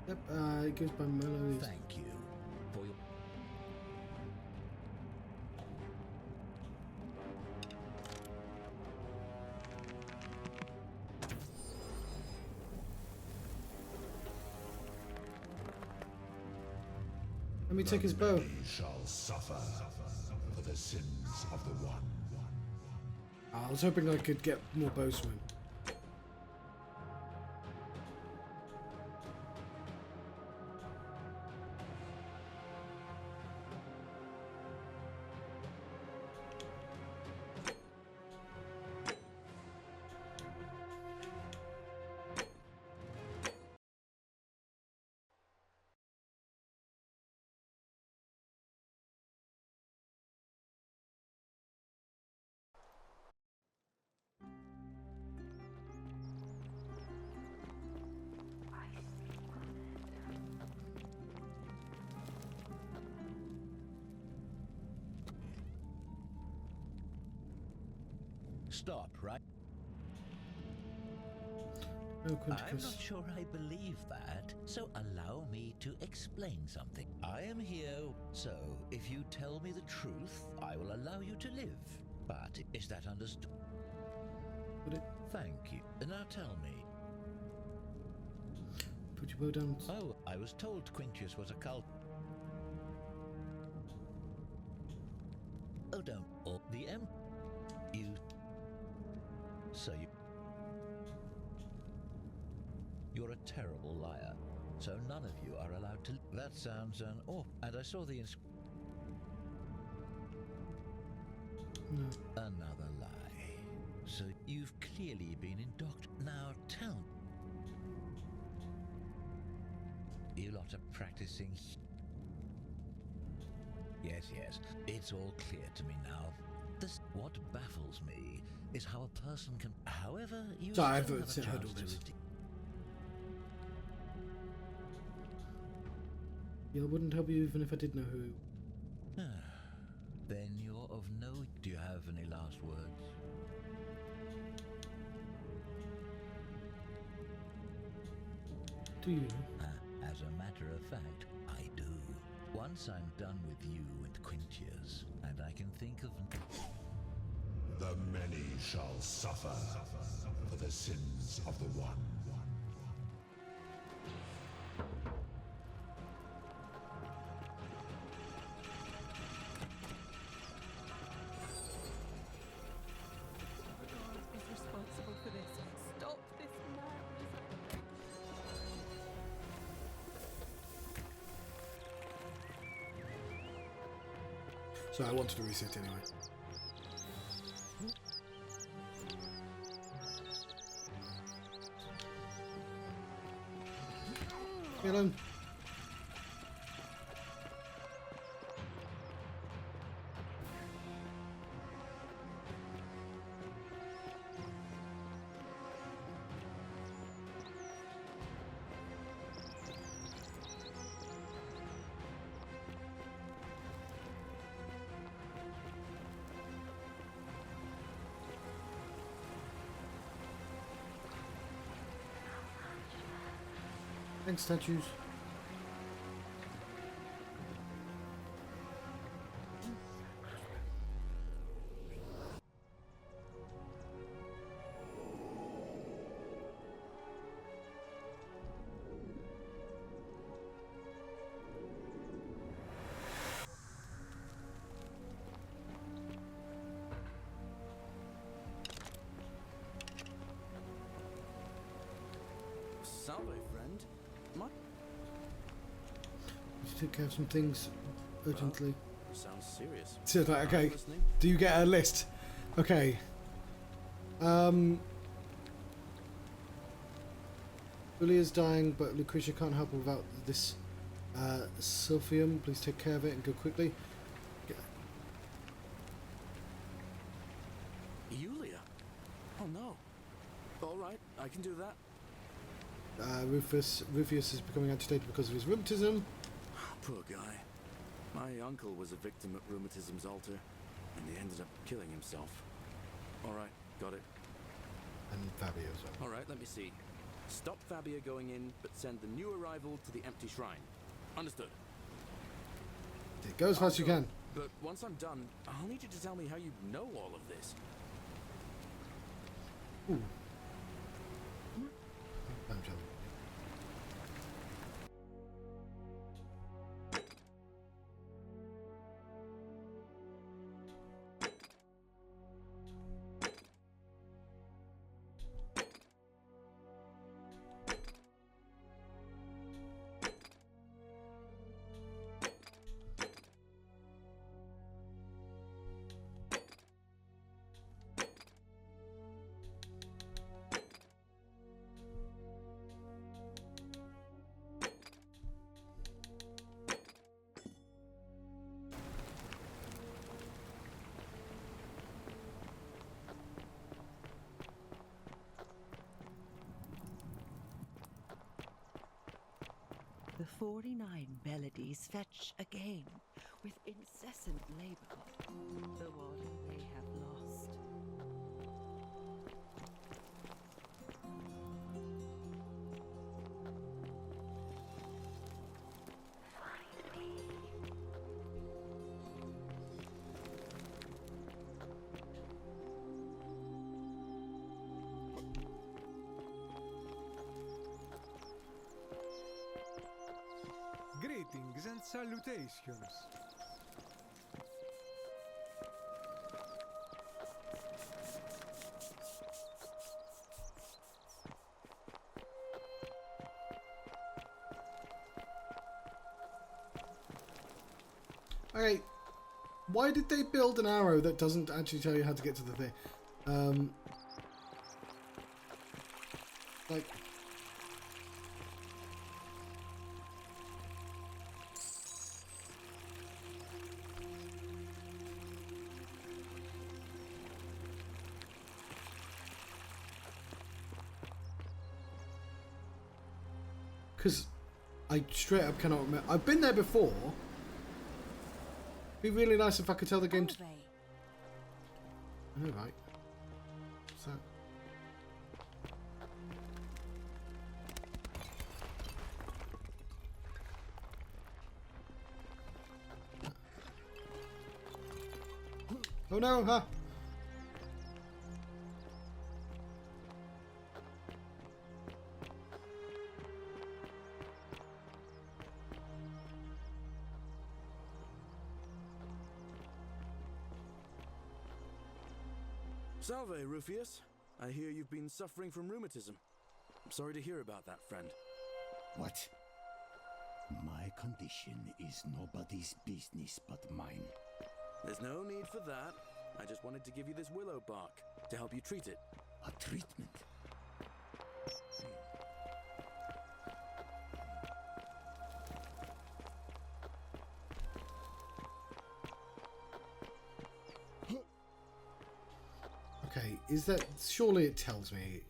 Speaker 3: Yep, it goes by melodies.
Speaker 17: Thank you for your...
Speaker 3: Let me take his bow.
Speaker 18: Many shall suffer for the sins of the one.
Speaker 3: I was hoping I could get more bows from him.
Speaker 17: Stop, right?
Speaker 3: No,
Speaker 17: I'm not sure I believe that, so allow me to explain something. I am here, so if you tell me the truth, I will allow you to live. But is that understood? Thank you. Now tell me.
Speaker 3: Put your bow down.
Speaker 17: Oh, I was told Quintius was a cult. Oh, don't. Oh, the M. You. So you. You're a terrible liar. So none of you are allowed to. That sounds an. Oh, and I saw the.
Speaker 3: No.
Speaker 17: Another lie. So you've clearly been indoctrinated. Now tell me. You lot are practicing. Yes, yes. It's all clear to me now. What baffles me is how a person can. However, you
Speaker 3: So I've
Speaker 17: still have a
Speaker 3: heard all
Speaker 17: chance to
Speaker 3: this. Yeah, I wouldn't help you even if I did know who.
Speaker 17: Then you're of no. Do you have any last words?
Speaker 3: Do you?
Speaker 17: As a matter of fact, I do. Once I'm done with you and Quintius, and I can think of.
Speaker 18: The many shall suffer for the sins of the one.
Speaker 16: God is responsible for this. Stop this madness.
Speaker 3: So I wanted to reset anyway. Get alone. Thanks, statues.
Speaker 2: Salve, friend. What?
Speaker 3: Just take care of some things urgently.
Speaker 2: Sounds serious.
Speaker 3: So, right, okay.
Speaker 2: I'm listening.
Speaker 3: Do you get a list? Okay. Julia's dying, but Lucretia can't help her without this sulfium. Please take care of it and go quickly.
Speaker 2: Julia? Oh no. Alright, I can do that.
Speaker 3: Rufus is becoming agitated because of his rheumatism.
Speaker 2: Poor guy. My uncle was a victim at rheumatism's altar, and he ended up killing himself. Alright, got it.
Speaker 3: And Fabio as well.
Speaker 2: Alright, let me see. Stop Fabio going in, but send the new arrival to the empty shrine. Understood.
Speaker 3: Go as fast as you can.
Speaker 2: But once I'm done, I'll need you to tell me how you know all of this.
Speaker 3: Ooh. I'm joking.
Speaker 10: The 49 melodies fetch again with incessant labor the water they have lost.
Speaker 5: Greetings and salutations.
Speaker 3: Okay, why did they build an arrow that doesn't actually tell you how to get to the thing? Like... Because I straight up cannot remember. I've been there before. It'd be really nice if I could tell the game. Oh, right. What's that? Oh no, huh?
Speaker 2: Salve, Rufius. I hear you've been suffering from rheumatism. I'm sorry to hear about that, friend.
Speaker 13: What? My condition is nobody's business but mine.
Speaker 2: There's no need for that. I just wanted to give you this willow bark to help you treat it.
Speaker 13: A treatment?
Speaker 3: Okay, is that... Surely it tells me...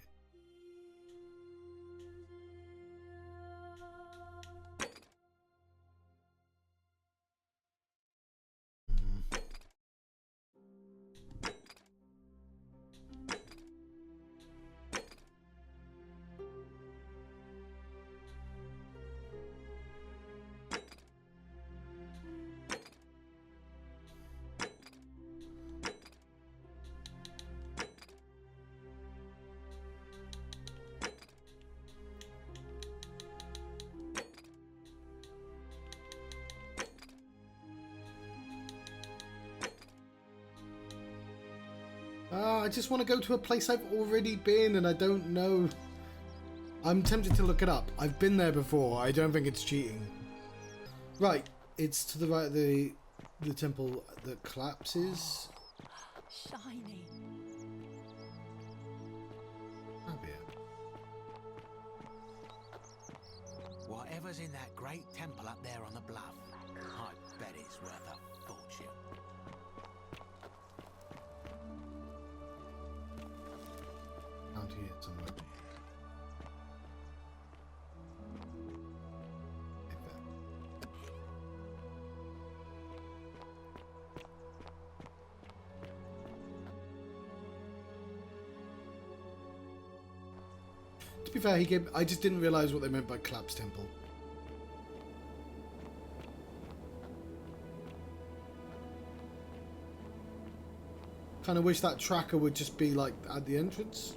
Speaker 3: I just want to go to a place I've already been and I don't know. I'm tempted to look it up. I've been there before. I don't think it's cheating. Right, it's to the right of the temple that collapses.
Speaker 16: Shiny.
Speaker 7: Whatever's in that great temple up there on the bluff, I bet it's worth a fortune.
Speaker 3: Around here somewhere. To be fair, I just didn't realise what they meant by Collapse Temple. Kind of wish that tracker would just be like at the entrance.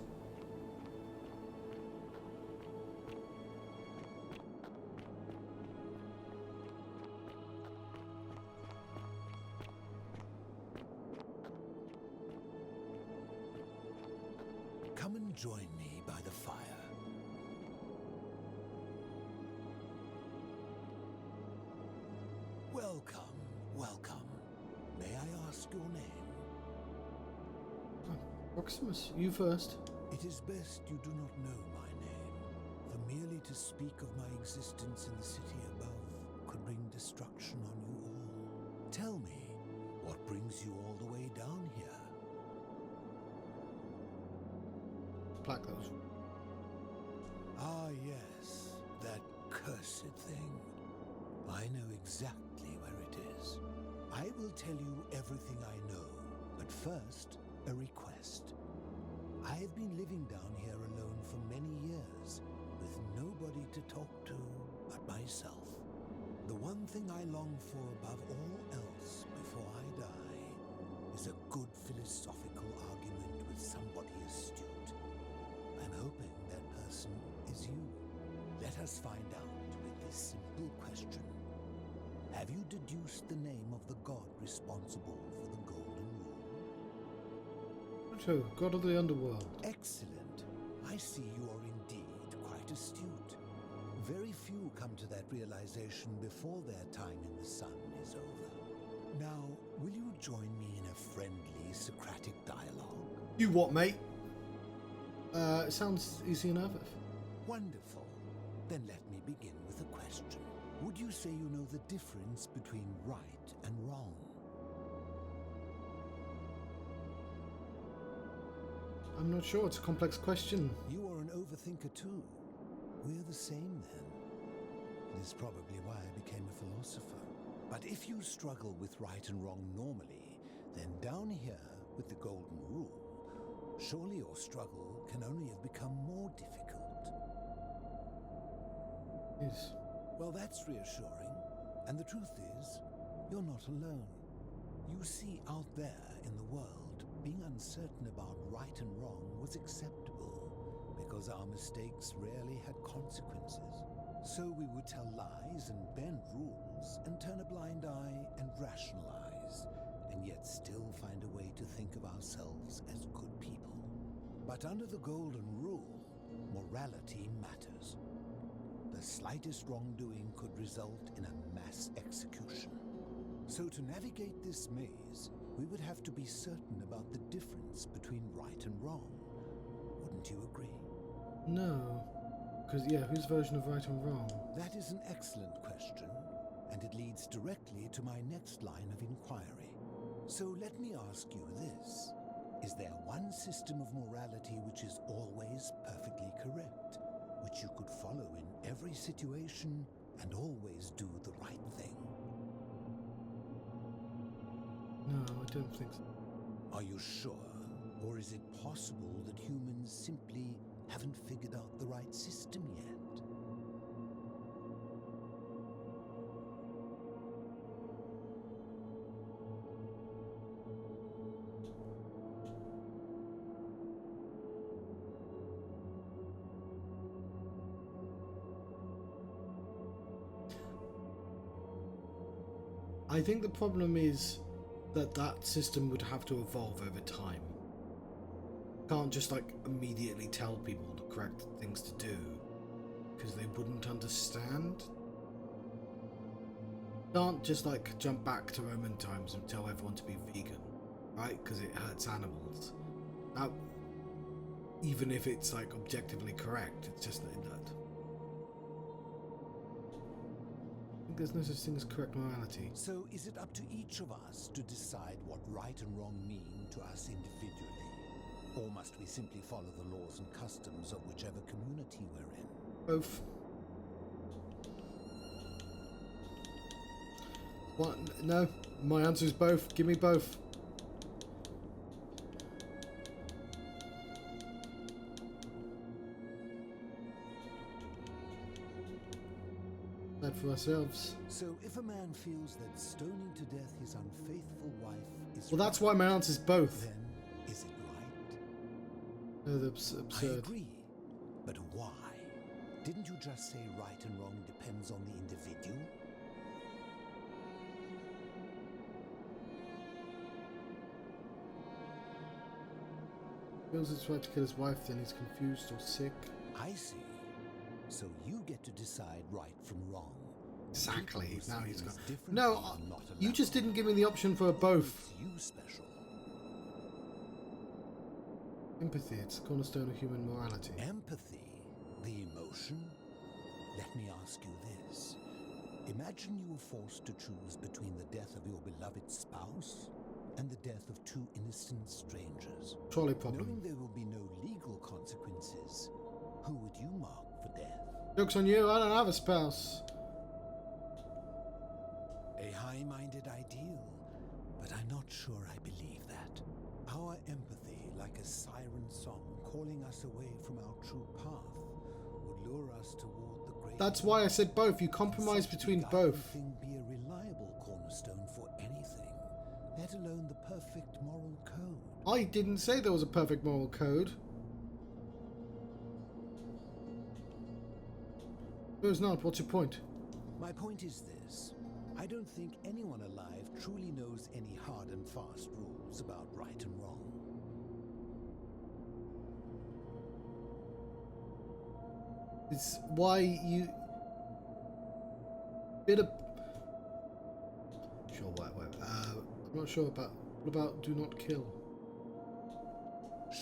Speaker 13: Come and join me by the fire. Welcome, welcome. May I ask your name?
Speaker 3: Proximus, you first.
Speaker 13: It is best you do not know my name, for merely to speak of my existence in the city above could bring destruction on you all. Tell me, what brings you all the way down here?
Speaker 3: Plaque those.
Speaker 13: Ah, yes, that cursed thing. I know exactly where it is. I will tell you everything I know, but first, a request. I have been living down here alone for many years, with nobody to talk to but myself. The one thing I long for above all else before I die is a good philosophical argument with somebody astute. I'm hoping that person is you. Let us find out with this simple question. Have you deduced the name of the god responsible for the Golden Rule?
Speaker 3: So, God of the Underworld.
Speaker 13: Excellent. I see you are indeed quite astute. Very few come to that realization before their time in the sun is over. Now, will you join me in a friendly Socratic dialogue?
Speaker 3: You what, mate? It sounds easy enough.
Speaker 13: Wonderful. Then let me begin with a question. Would you say you know the difference between right and wrong?
Speaker 3: I'm not sure. It's a complex question.
Speaker 13: You are an overthinker too. We're the same then. It is probably why I became a philosopher. But if you struggle with right and wrong normally, then down here with the Golden Rule, surely your struggle can only have become more difficult.
Speaker 3: Yes.
Speaker 13: Well, that's reassuring. And the truth is, you're not alone. You see, out there in the world, being uncertain about right and wrong was acceptable because our mistakes rarely had consequences. So we would tell lies and bend rules and turn a blind eye and rationalize, and yet still find a way to think of ourselves as good people. But under the Golden Rule, morality matters. The slightest wrongdoing could result in a mass execution. So to navigate this maze, we would have to be certain about the difference between right and wrong. Wouldn't you agree?
Speaker 3: No. Because, yeah, whose version of right and wrong?
Speaker 13: That is an excellent question, and it leads directly to my next line of inquiry. So let me ask you this. Is there one system of morality which is always perfectly correct, which you could follow in every situation and always do the right thing?
Speaker 3: No, I don't think so.
Speaker 13: Are you sure? Or is it possible that humans simply haven't figured out the right system yet?
Speaker 3: I think the problem is that system would have to evolve over time. Can't just like immediately tell people the correct things to do. because they wouldn't understand. Can't just like jump back to Roman times and tell everyone to be vegan, right? Because it hurts animals. Now, even if it's like objectively correct, it's just that. I think there's no such thing as correct morality.
Speaker 19: So is it up to each of us to decide what right and wrong mean to us individually? Or must we simply follow the laws and customs of whichever community we're in?
Speaker 3: Both. What? No, my answer is both. Give me both. That for ourselves.
Speaker 19: So if a man feels that stoning to death his unfaithful wife is
Speaker 3: Well, that's why my answer is both.
Speaker 19: then is it right?
Speaker 3: No, that's absurd.
Speaker 19: I agree. But why? Didn't you just say right and wrong depends on the individual?
Speaker 3: Feels it's right to kill his wife, then he's confused or sick.
Speaker 19: I see. So you get to decide right from wrong.
Speaker 3: Exactly. Now he's got. No, you just didn't give me the option for both.
Speaker 19: You special.
Speaker 3: Empathy. It's the cornerstone of human morality.
Speaker 19: Empathy, the emotion. Let me ask you this: imagine you were forced to choose between the death of your beloved spouse and the death of two innocent strangers.
Speaker 3: Trolley problem.
Speaker 19: Knowing there will be no legal consequences, who would you mark for death?
Speaker 3: Joke's on you, I don't have a spouse.
Speaker 19: A high-minded ideal, but I'm not sure I believe that. Our empathy, like a siren song calling us away from our true path, would lure us toward the great...
Speaker 3: That's why I said both. You compromise between both.
Speaker 19: Thing be a reliable cornerstone for anything, let alone the perfect moral code.
Speaker 3: I didn't say there was a perfect moral code. There's not. What's your point?
Speaker 19: My point is this. I don't think anyone alive truly knows any hard and fast rules about right and wrong.
Speaker 3: It's why you... Sure, wait. I'm not sure about... What about do not kill?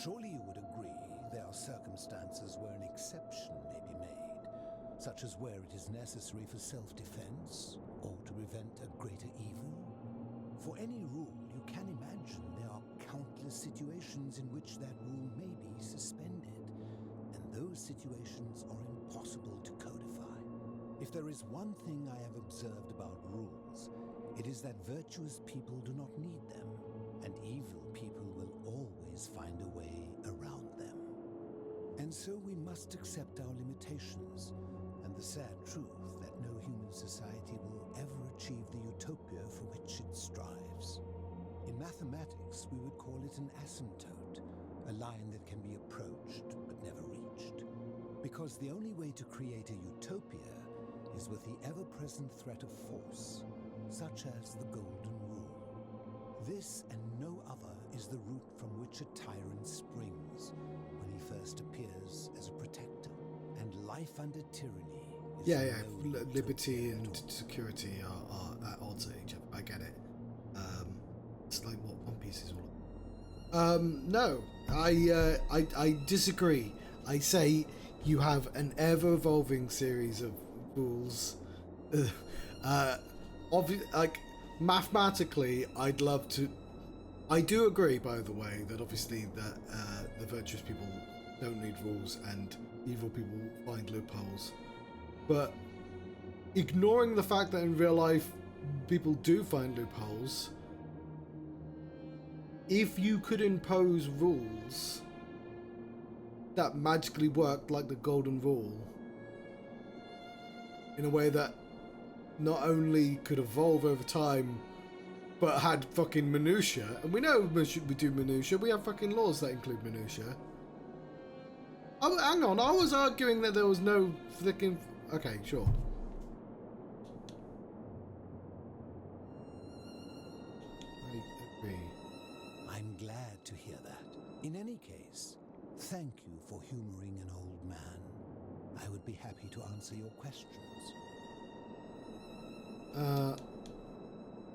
Speaker 19: Surely you would agree there are circumstances where an exception may be made, such as where it is necessary for self-defense or to prevent a greater evil. For any rule, you can imagine there are countless situations in which that rule may be suspended, and those situations are impossible to codify. If there is one thing I have observed about rules, it is that virtuous people do not need them, and evil people will always find a way around them. And so we must accept our limitations, and the sad truth that no human society will ever achieve the utopia for which it strives. In mathematics, we would call it an asymptote, a line that can be approached but never reached. Because the only way to create a utopia is with the ever-present threat of force, such as the Golden Rule. This and no other is the root from which a tyrant springs when he first appears as a protector, and life under tyranny is
Speaker 3: liberty and security are at odds at each other. I get it. It's like what One Piece is all about. No, I disagree. I say you have an ever-evolving series of rules. Like mathematically, I'd love to. I do agree, by the way, that obviously that the virtuous people don't need rules and evil people find loopholes. But ignoring the fact that in real life people do find loopholes, if you could impose rules that magically worked like the Golden Rule in a way that not only could evolve over time but had fucking minutia, and we know we do minutia, we have fucking laws that include minutia. Oh, hang on, I was arguing that there was no flicking... Okay, sure. I agree.
Speaker 19: I'm glad to hear that. In any case, thank you for humoring an old man. I would be happy to answer your questions.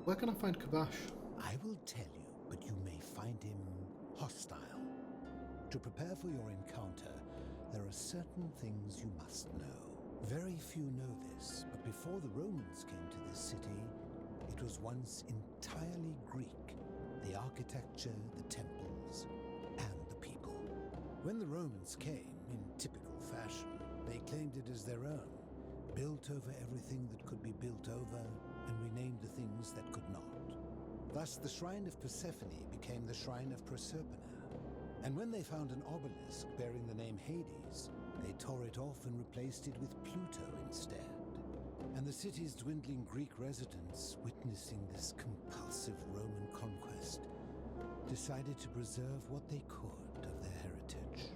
Speaker 3: Where can I find Kabash?
Speaker 19: I will tell you, but you may find him hostile. To prepare for your encounter, there are certain things you must know. Very few know this, but before the Romans came to this city, it was once entirely Greek. The architecture, the temples, and the people. When the Romans came, in typical fashion, they claimed it as their own, built over everything that could be built over, and renamed the things that could not. Thus, the shrine of Persephone became the shrine of Proserpina. And when they found an obelisk bearing the name Hades, they tore it off and replaced it with Pluto instead. And the city's dwindling Greek residents, witnessing this compulsive Roman conquest, decided to preserve what they could of their heritage.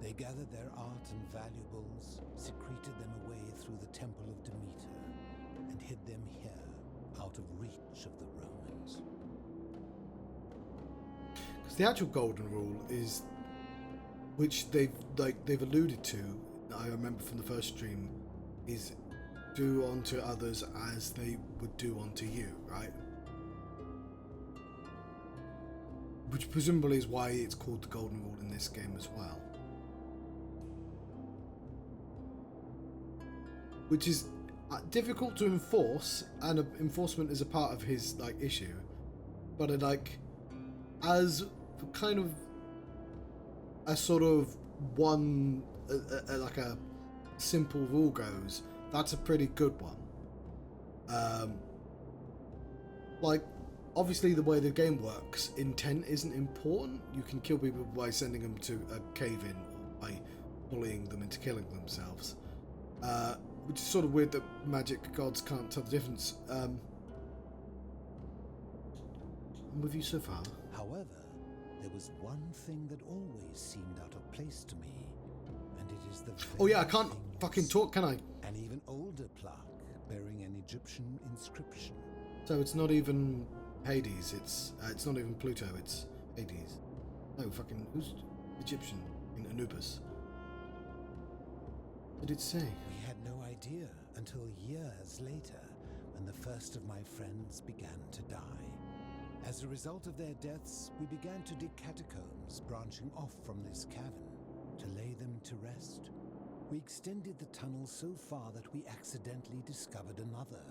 Speaker 19: They gathered their art and valuables, secreted them away through the Temple of Demeter, and hid them here, out of reach of the Romans.
Speaker 3: Because the actual golden rule is, which they've alluded to, I remember from the first stream, is do unto others as they would do unto you, right? Which presumably is why it's called the golden rule in this game as well. Which is difficult to enforce, and enforcement is a part of his issue, but as kind of a sort of one like a simple rule goes, that's a pretty good one. Obviously the way the game works, intent isn't important. You can kill people by sending them to a cave-in or by bullying them into killing themselves. Which is sort of weird that magic gods can't tell the difference. I'm with you so far.
Speaker 19: However, there was one thing that always seemed out of place to me, and it is the
Speaker 3: Oh yeah, I can't fucking talk, can I?
Speaker 19: An even older plaque bearing an Egyptian inscription.
Speaker 3: So it's not even Hades, it's not even Pluto, it's Hades. No, fucking, who's Egyptian in Anubis? What did it say?
Speaker 19: We had no idea until years later, when the first of my friends began to die. As a result of their deaths, we began to dig catacombs branching off from this cavern to lay them to rest. We extended the tunnel so far that we accidentally discovered another,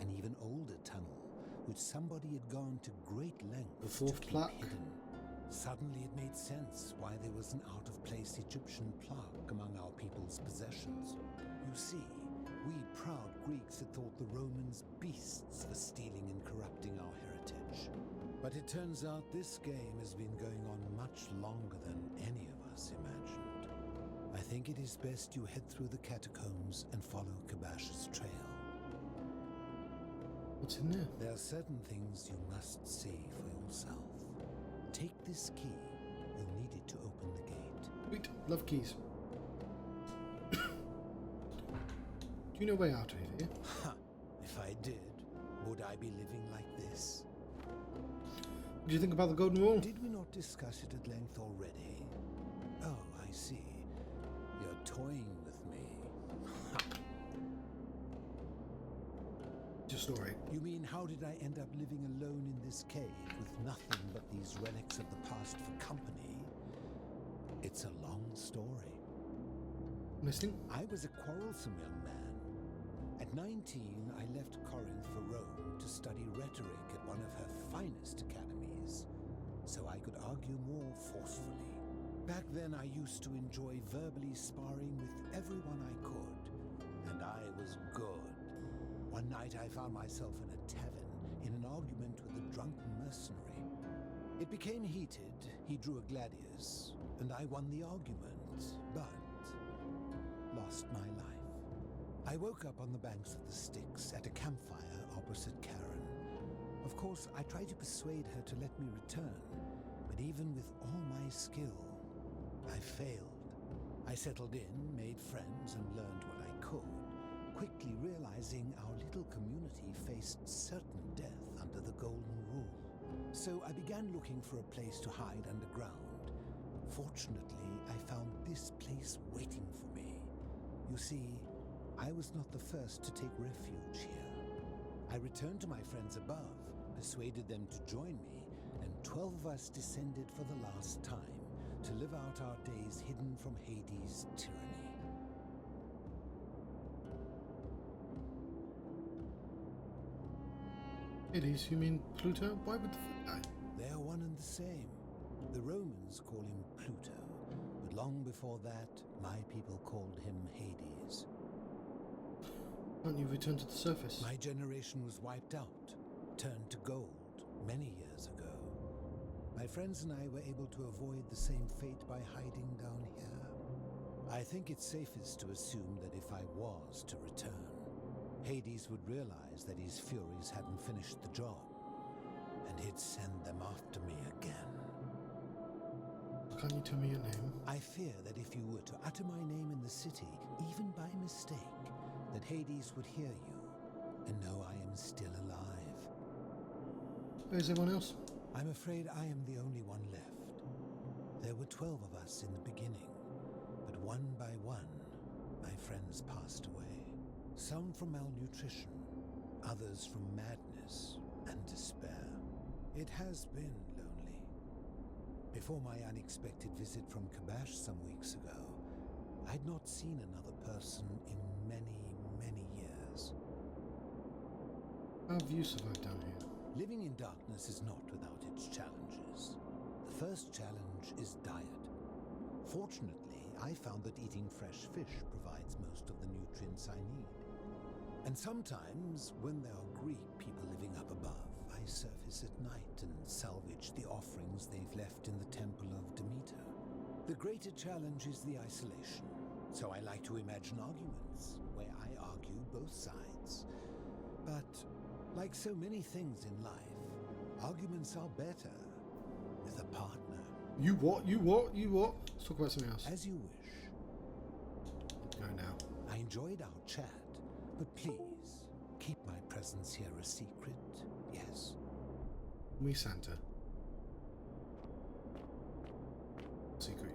Speaker 19: an even older tunnel, which somebody had gone to great lengths to keep hidden. Suddenly it made sense why there was an out-of-place Egyptian plaque among our people's possessions. You see, we proud Greeks had thought the Romans beasts for stealing and corrupting our heritage. But it turns out this game has been going on much longer than any of us imagined. I think it is best you head through the catacombs and follow Kabash's trail.
Speaker 3: What's in there?
Speaker 19: There are certain things you must see for yourself. Take this key. You'll need it to open the gate.
Speaker 3: Sweet. Love keys. Do you know way out of here?
Speaker 19: If I did, would I be living like this?
Speaker 3: What do you think about the golden rule?
Speaker 19: Did we not discuss it at length already? Oh, I see. You're toying with me.
Speaker 3: Your story.
Speaker 19: You mean, how did I end up living alone in this cave with nothing but these relics of the past for company? It's a long story.
Speaker 3: Listening?
Speaker 19: I was a quarrelsome young man. At 19, I left Corinth for Rome to study rhetoric at one of her finest academies, so I could argue more forcefully. Back then, I used to enjoy verbally sparring with everyone I could, and I was good. One night I found myself in a tavern in an argument with a drunken mercenary. It became heated, he drew a gladius, and I won the argument, but lost my life. I woke up on the banks of the Styx at a campfire opposite Karen. Of course, I tried to persuade her to let me return, but even with all my skill, I failed. I settled in, made friends, and learned what I could, quickly realizing our little community faced certain death under the Golden Rule. So I began looking for a place to hide underground. Fortunately, I found this place waiting for me. You see, I was not the first to take refuge here. I returned to my friends above, persuaded them to join me, and 12 of us descended for the last time to live out our days hidden from Hades' tyranny.
Speaker 3: Hades, you mean Pluto? Why would the die?
Speaker 19: They are one and the same. The Romans call him Pluto, but long before that, my people called him Hades.
Speaker 3: Can't you return to the surface?
Speaker 19: My generation was wiped out, turned to gold, many years ago. My friends and I were able to avoid the same fate by hiding down here. I think it's safest to assume that if I was to return, Hades would realize that his furies hadn't finished the job, and he'd send them after me again.
Speaker 3: Can you tell me your name?
Speaker 19: I fear that if you were to utter my name in the city, even by mistake, that Hades would hear you and know I am still alive.
Speaker 3: Where's everyone else?
Speaker 19: I'm afraid I am the only one left. There were 12 of us in the beginning, but one by one, my friends passed away. Some from malnutrition, others from madness and despair. It has been lonely. Before my unexpected visit from Kabash some weeks ago, I'd not seen another person in many, many years.
Speaker 3: How have you survived down here?
Speaker 19: Living in darkness is not without its challenges. The first challenge is diet. Fortunately, I found that eating fresh fish provides most of the nutrients I need. And sometimes, when there are Greek people living up above, I surface at night and salvage the offerings they've left in the temple of Demeter. The greater challenge is the isolation, so I like to imagine arguments, where I argue both sides. But, like so many things in life, arguments are better with a partner.
Speaker 3: You what? You what? You what? Let's talk about something else.
Speaker 19: As you wish.
Speaker 3: Go now.
Speaker 19: I enjoyed our chat, but please, keep my presence here a secret, yes?
Speaker 3: Me Santa. Secret.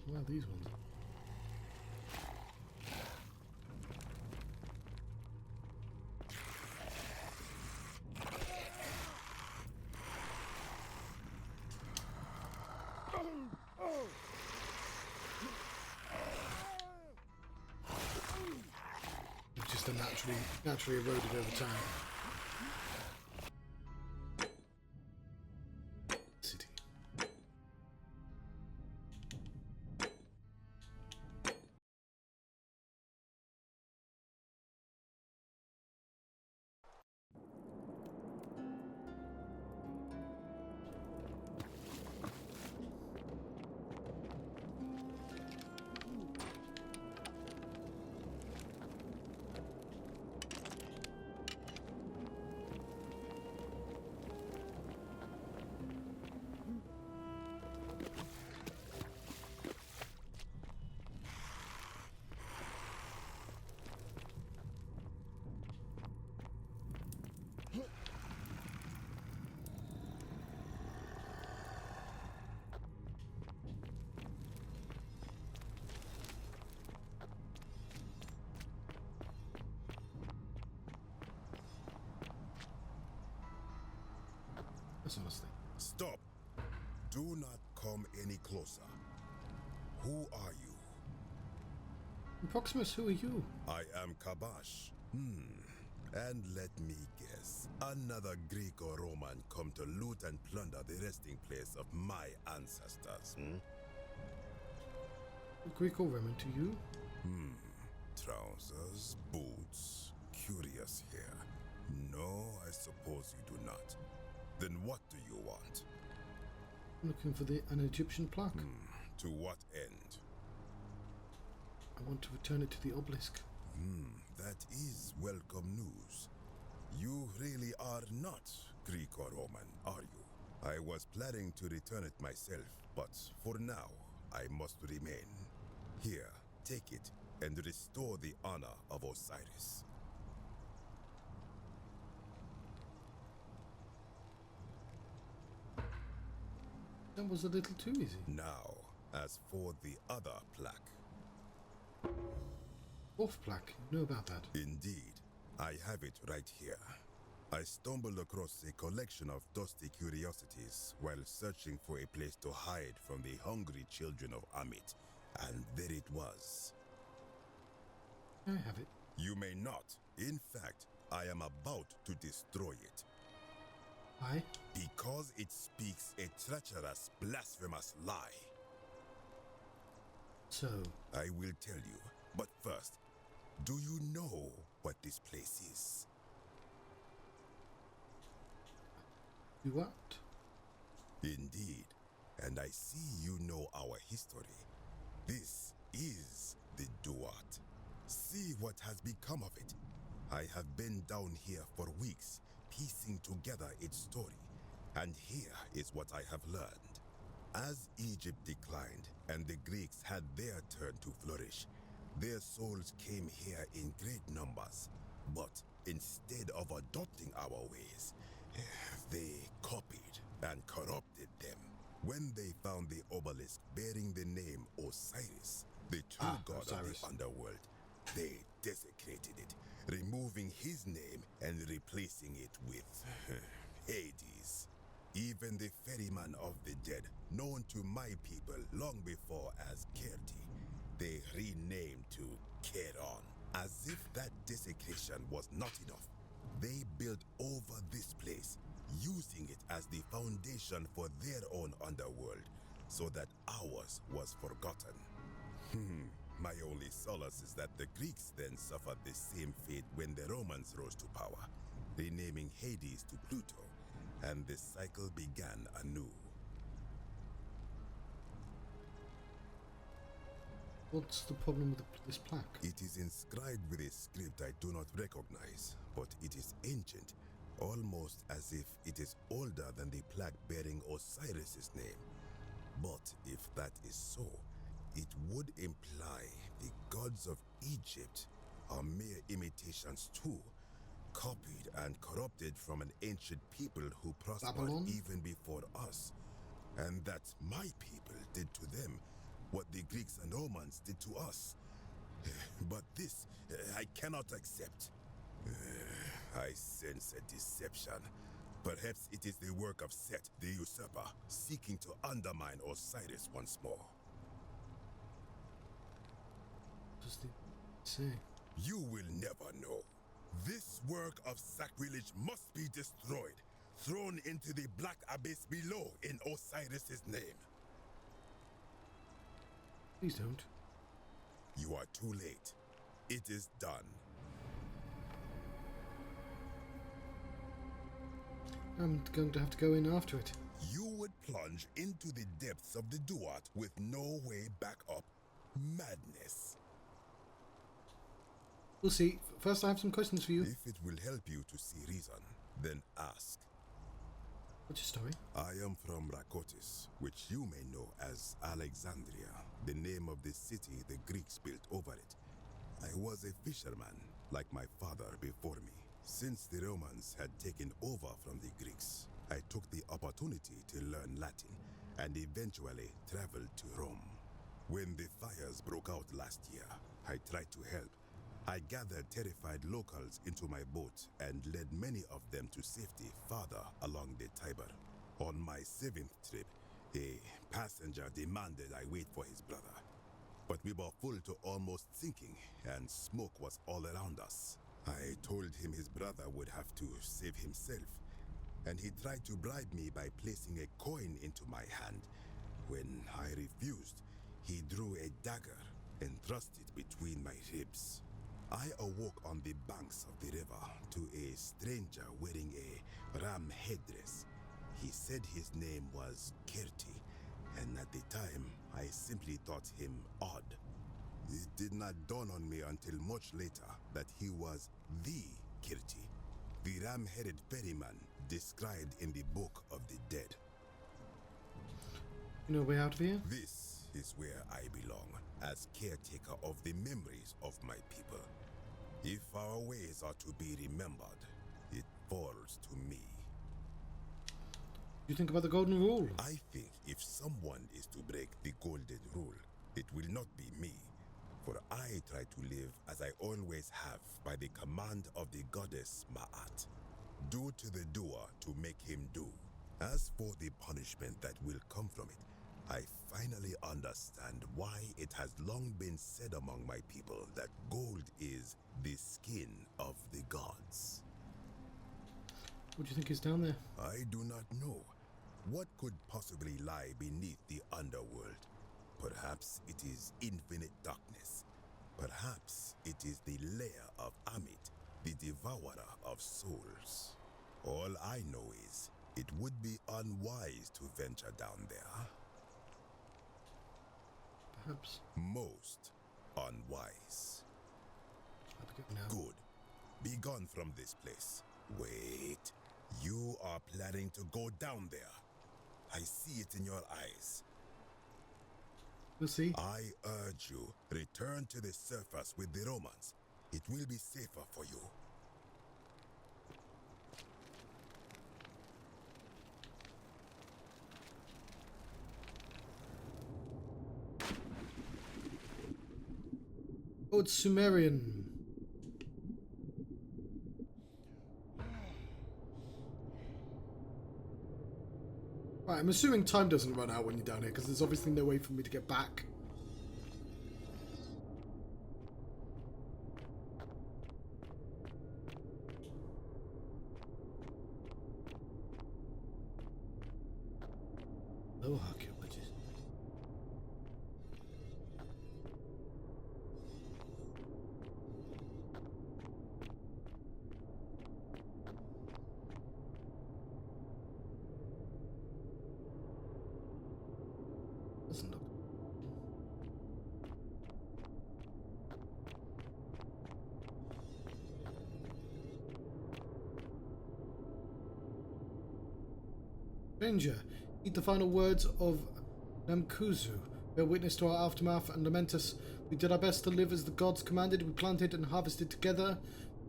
Speaker 3: What are these ones? It's just a naturally eroded over time. City. Honestly.
Speaker 20: Stop. Do not come any closer. Who are you?
Speaker 3: Proximus, who are you?
Speaker 20: I am Kabash. And let me guess, another Greek or Roman come to loot and plunder the resting place of my ancestors,
Speaker 3: Greek or Roman to you?
Speaker 20: Trousers, boots, curious hair. No, I suppose you do not. Then what do you want?
Speaker 3: I'm looking for an Egyptian plaque.
Speaker 20: To what end?
Speaker 3: I want to return it to the obelisk.
Speaker 20: That is welcome news. You really are not Greek or Roman, are you? I was planning to return it myself, but for now, I must remain. Here, take it and restore the honor of Osiris.
Speaker 3: That was a little too easy.
Speaker 20: Now, as for the other plaque.
Speaker 3: Fourth plaque, you know about that?
Speaker 20: Indeed, I have it right here. I stumbled across a collection of dusty curiosities while searching for a place to hide from the hungry children of Amit, and there it was.
Speaker 3: I have it.
Speaker 20: You may not. In fact, I am about to destroy it.
Speaker 3: Why?
Speaker 20: Because it speaks a treacherous, blasphemous lie.
Speaker 3: So?
Speaker 20: I will tell you, but first, do you know what this place is?
Speaker 3: You what?
Speaker 20: Indeed, and I see you know our history. This is the Duat. See what has become of it. I have been down here for weeks, piecing together its story, and here is what I have learned. As Egypt declined and the Greeks had their turn to flourish, their souls came here in great numbers, but instead of adopting our ways, they copied and corrupted them. When they found the obelisk bearing the name Osiris, the true god
Speaker 3: Osiris.
Speaker 20: of the underworld, they desecrated it, removing his name and replacing it with Hades. Even the ferryman of the dead, known to my people long before as Kerti, they renamed to Keron. As if that desecration was not enough, they built over this place, using it as the foundation for their own underworld, so that ours was forgotten. My only solace is that the Greeks then suffered the same fate when the Romans rose to power, renaming Hades to Pluto, and the cycle began anew.
Speaker 3: What's the problem with this plaque?
Speaker 20: It is inscribed with a script I do not recognize, but it is ancient, almost as if it is older than the plaque bearing Osiris's name. But if that is so, it would imply the gods of Egypt are mere imitations too, copied and corrupted from an ancient people who prospered
Speaker 3: Babylon?
Speaker 20: even before us, and that my people did to them what the Greeks and Romans did to us. But this, I cannot accept. I sense a deception. Perhaps it is the work of Set, the usurper, seeking to undermine Osiris once more.
Speaker 3: What does it say?
Speaker 20: You will never know. This work of sacrilege must be destroyed, thrown into the black abyss below in Osiris's name.
Speaker 3: Please don't.
Speaker 20: You are too late. It is done.
Speaker 3: I'm going to have to go in after it.
Speaker 20: You would plunge into the depths of the Duat with no way back up. Madness.
Speaker 3: We'll see. First, I have some questions for you.
Speaker 20: If it will help you to see reason, then ask.
Speaker 3: What's your story?
Speaker 20: I am from Rakotis, which you may know as Alexandria, the name of the city the Greeks built over it. I was a fisherman, like my father before me. Since the Romans had taken over from the Greeks, I took the opportunity to learn Latin and eventually traveled to Rome. When the fires broke out last year, I tried to help. I gathered terrified locals into my boat and led many of them to safety farther along the Tiber. On my 7th trip, a passenger demanded I wait for his brother. but we were full to almost sinking, and smoke was all around us. I told him his brother would have to save himself, and he tried to bribe me by placing a coin into my hand. When I refused, he drew a dagger and thrust it between my ribs. I awoke on the banks of the river to a stranger wearing a ram headdress. He said his name was Kirti, and at the time, I simply thought him odd. It did not dawn on me until much later that he was the Kirti, the ram-headed ferryman described in the Book of the Dead.
Speaker 3: You know a way out of here?
Speaker 20: This is where I belong, as caretaker of the memories of my people. If our ways are to be remembered, it falls to me.
Speaker 3: You think about the golden rule?
Speaker 20: I think if someone is to break the golden rule, it will not be me. For I try to live as I always have by the command of the goddess Ma'at. Do to the doer to make him do. As for the punishment that will come from it, I finally understand why it has long been said among my people that gold is the skin of the gods.
Speaker 3: What do you think is down there?
Speaker 20: I do not know. What could possibly lie beneath the underworld? Perhaps it is infinite darkness. Perhaps it is the lair of Amit, the devourer of souls. All I know is it would be unwise to venture down there.
Speaker 3: Perhaps.
Speaker 20: Most unwise. Good. Be gone from this place. Wait. You are planning to go down there. I see it in your eyes.
Speaker 3: We'll see.
Speaker 20: I urge you, return to the surface with the Romans. It will be safer for you.
Speaker 3: Oh, it's Sumerian. Right, I'm assuming time doesn't run out when you're down here, because there's obviously no way for me to get back. Oh, archaeologists. Doesn't look. Stranger, heed the final words of Namkuzu. Bear witness to our aftermath and lament us. We did our best to live as the gods commanded. We planted and harvested together.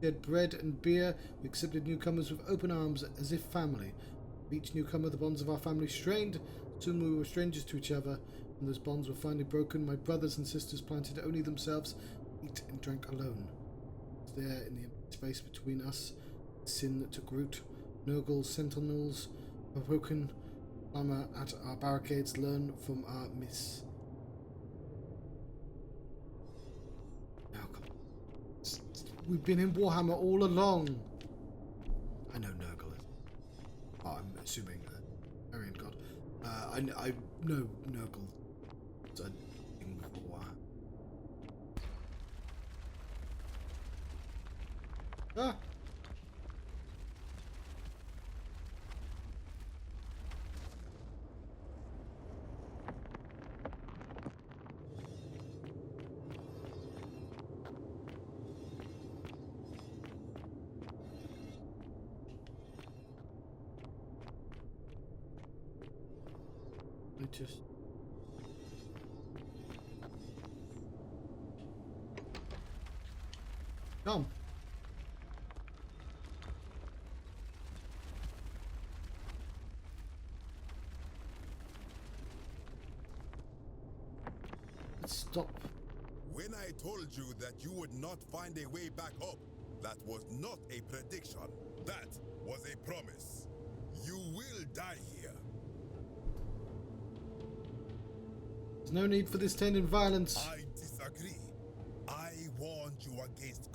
Speaker 3: We had bread and beer. We accepted newcomers with open arms as if family. For each newcomer, the bonds of our family strained. Soon we were strangers to each other. When those bonds were finally broken, my brothers and sisters planted only themselves, ate and drank alone. There, in the empty space between us, sin took root. Nurgle sentinels were broken. Clamor at our barricades, learn from our myths. Now come on. We've been in Warhammer all along. I know Nurgle is. Oh, I'm assuming Aryan god. I know Nurgle. It's a thing with Warhammer. Ah! Just come. Let's stop.
Speaker 20: When I told you that you would not find a way back up, that was not a prediction. That was a promise. You will die here.
Speaker 3: There's no need for this to end in violence.
Speaker 20: I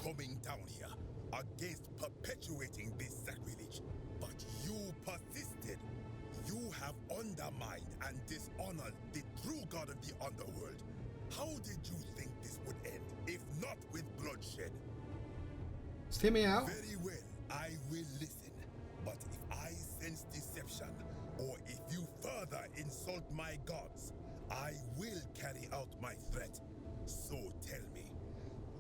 Speaker 20: coming down here against perpetuating this sacrilege, but you persisted. You have undermined and dishonored the true god of the underworld. How did you think this would end, if not with bloodshed?
Speaker 3: Just hear me out.
Speaker 20: Very well, I will listen. But if I sense deception, or if you further insult my gods, I will carry out my threat. So tell me,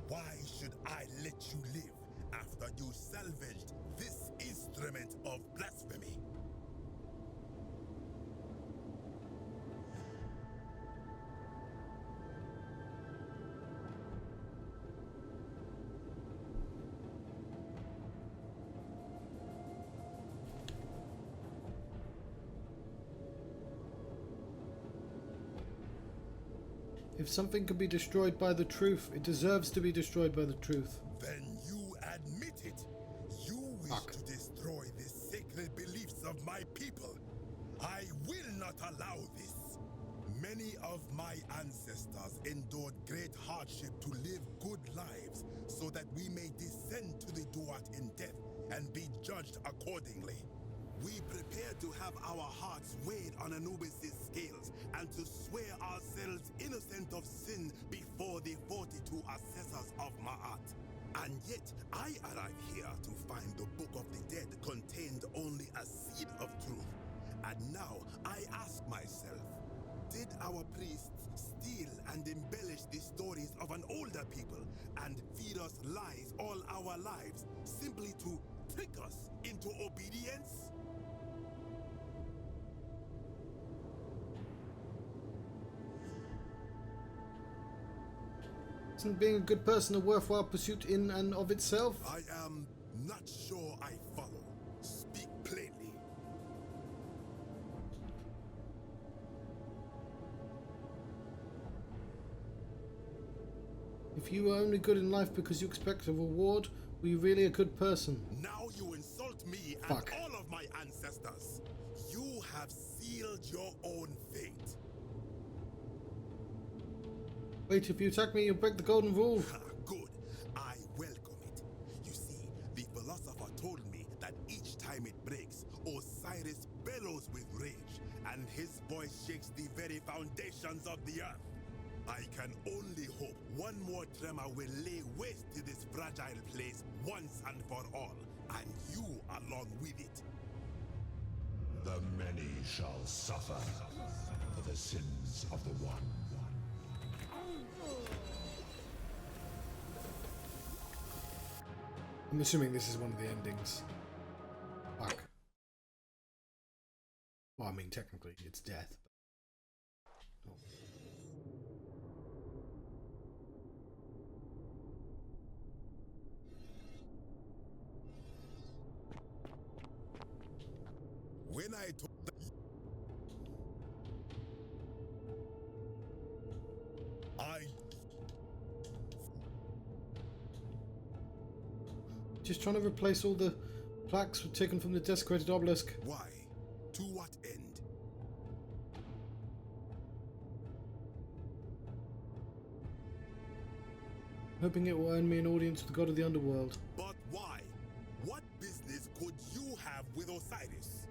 Speaker 20: why should I let you live after you salvaged this instrument of blasphemy?
Speaker 3: If something can be destroyed by the truth, it deserves to be destroyed by the truth.
Speaker 20: Then you admit it. You wish to destroy the sacred beliefs of my people. I will not allow this. Many of my ancestors endured great hardship to live good lives so that we may descend to the Duat in death and be judged accordingly. We prepare to have our hearts weighed on Anubis' scales and to swear ourselves innocent of sin before the 42 assessors of Ma'at. And yet, I arrive here to find the Book of the Dead contained only a seed of truth. And now, I ask myself, did our priests steal and embellish the stories of an older people and feed us lies all our lives simply to trick us into obedience?
Speaker 3: Isn't being a good person a worthwhile pursuit in and of itself?
Speaker 20: I am not sure I follow. Speak plainly.
Speaker 3: If you are only good in life because you expect a reward, were you really a good person?
Speaker 20: Now you insult me and all of my ancestors. You have sealed your own fate.
Speaker 3: Wait, if you attack me, you'll break the golden rule.
Speaker 20: Good. I welcome it. You see, the philosopher told me that each time it breaks, Osiris bellows with rage, and his voice shakes the very foundations of the earth. I can only hope one more tremor will lay waste to this fragile place once and for all, and you along with it.
Speaker 18: The many shall suffer for the sins of the one.
Speaker 3: I'm assuming this is one of the endings. Fuck. Well, I mean, technically, it's death. Oh.
Speaker 20: When I told
Speaker 3: Just trying to replace all the plaques taken from the desecrated obelisk.
Speaker 20: Why? To what end?
Speaker 3: Hoping it will earn me an audience with the god of the underworld.
Speaker 20: But why? What business could you have with Osiris?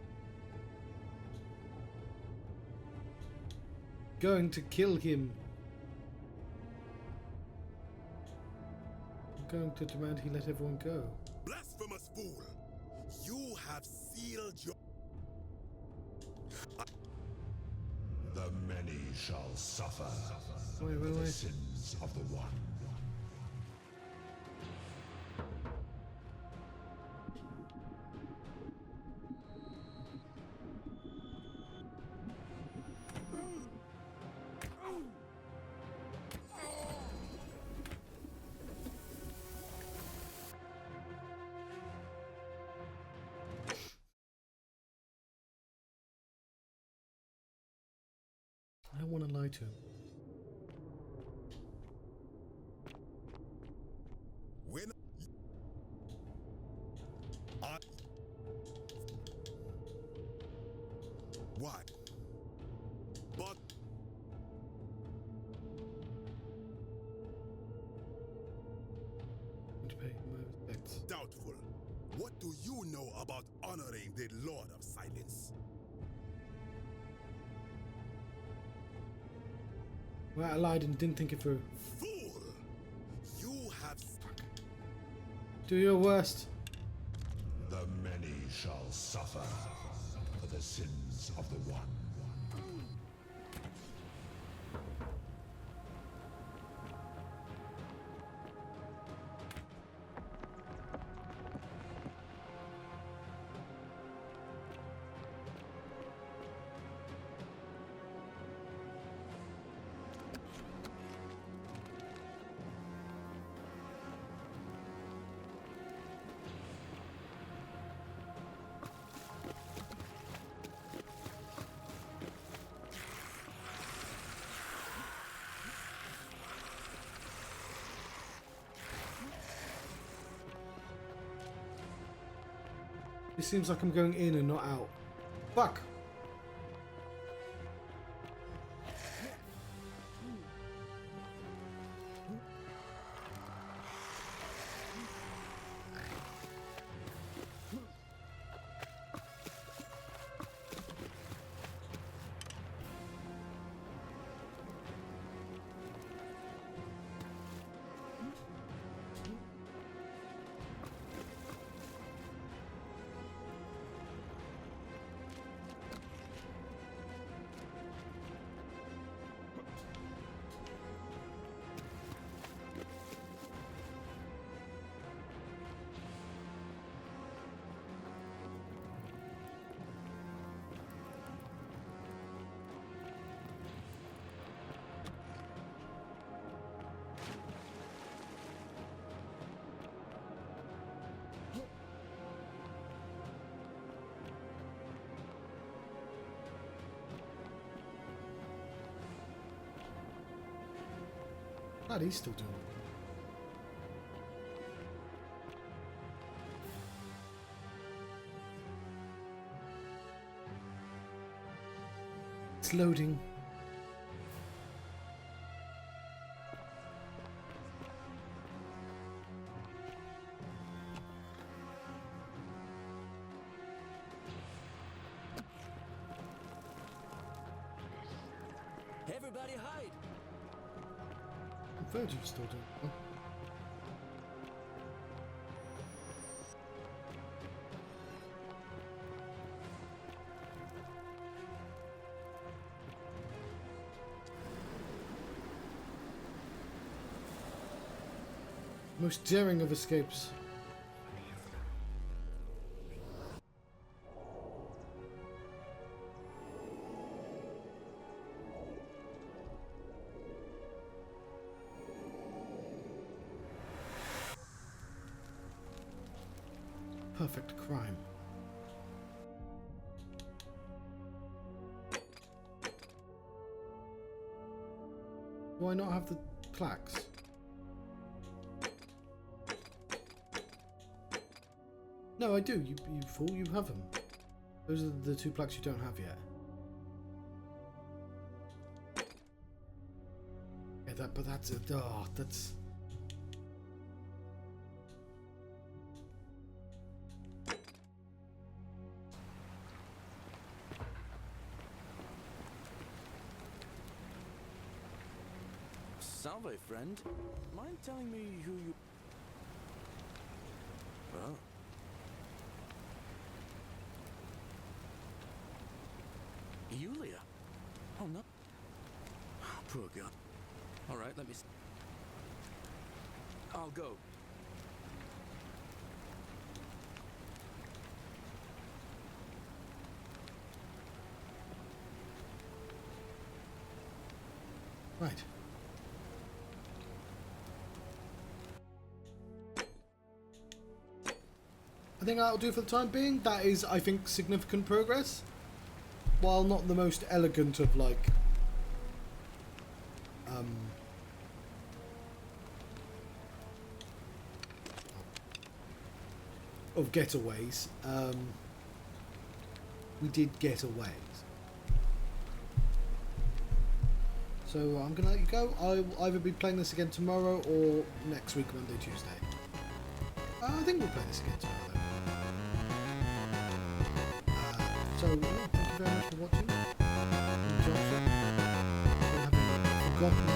Speaker 3: Going to kill him. I'm going to demand he let everyone go.
Speaker 20: Blasphemous fool! You have sealed your...
Speaker 18: The many shall suffer
Speaker 3: wait.
Speaker 18: for the sins of the one.
Speaker 3: I don't want to lie to him.
Speaker 20: When I... Why? But...
Speaker 3: To pay.
Speaker 20: What do you know about honoring the Lord of Silence?
Speaker 3: Well, I lied and didn't think it through.
Speaker 20: Fool! You have...
Speaker 3: Do your worst.
Speaker 18: The many shall suffer for the sins of the one.
Speaker 3: It seems like I'm going in and not out. Fuck! God, he's still doing it. It's loading.
Speaker 6: Everybody hide!
Speaker 3: Virgil still doing it. Most daring of escapes. Perfect crime. Why not have the plaques? No, I do. You fool. You have them. Those are the two plaques you don't have yet. Yeah, but that's it. Oh, that's.
Speaker 2: Salve, friend. Mind telling me who you... Oh. Yulia? Oh, no. Poor girl. All right, let me... I'll go.
Speaker 3: Right. I think that'll do for the time being. That is, I think, significant progress. While not the most elegant of, like, of getaways, we did get away. So I'm gonna let you go. I will either be playing this again tomorrow or next week, Monday, Tuesday. I think we'll play this again tomorrow though. So, thank you very much for watching. Johnstruct. We'll have a forgotten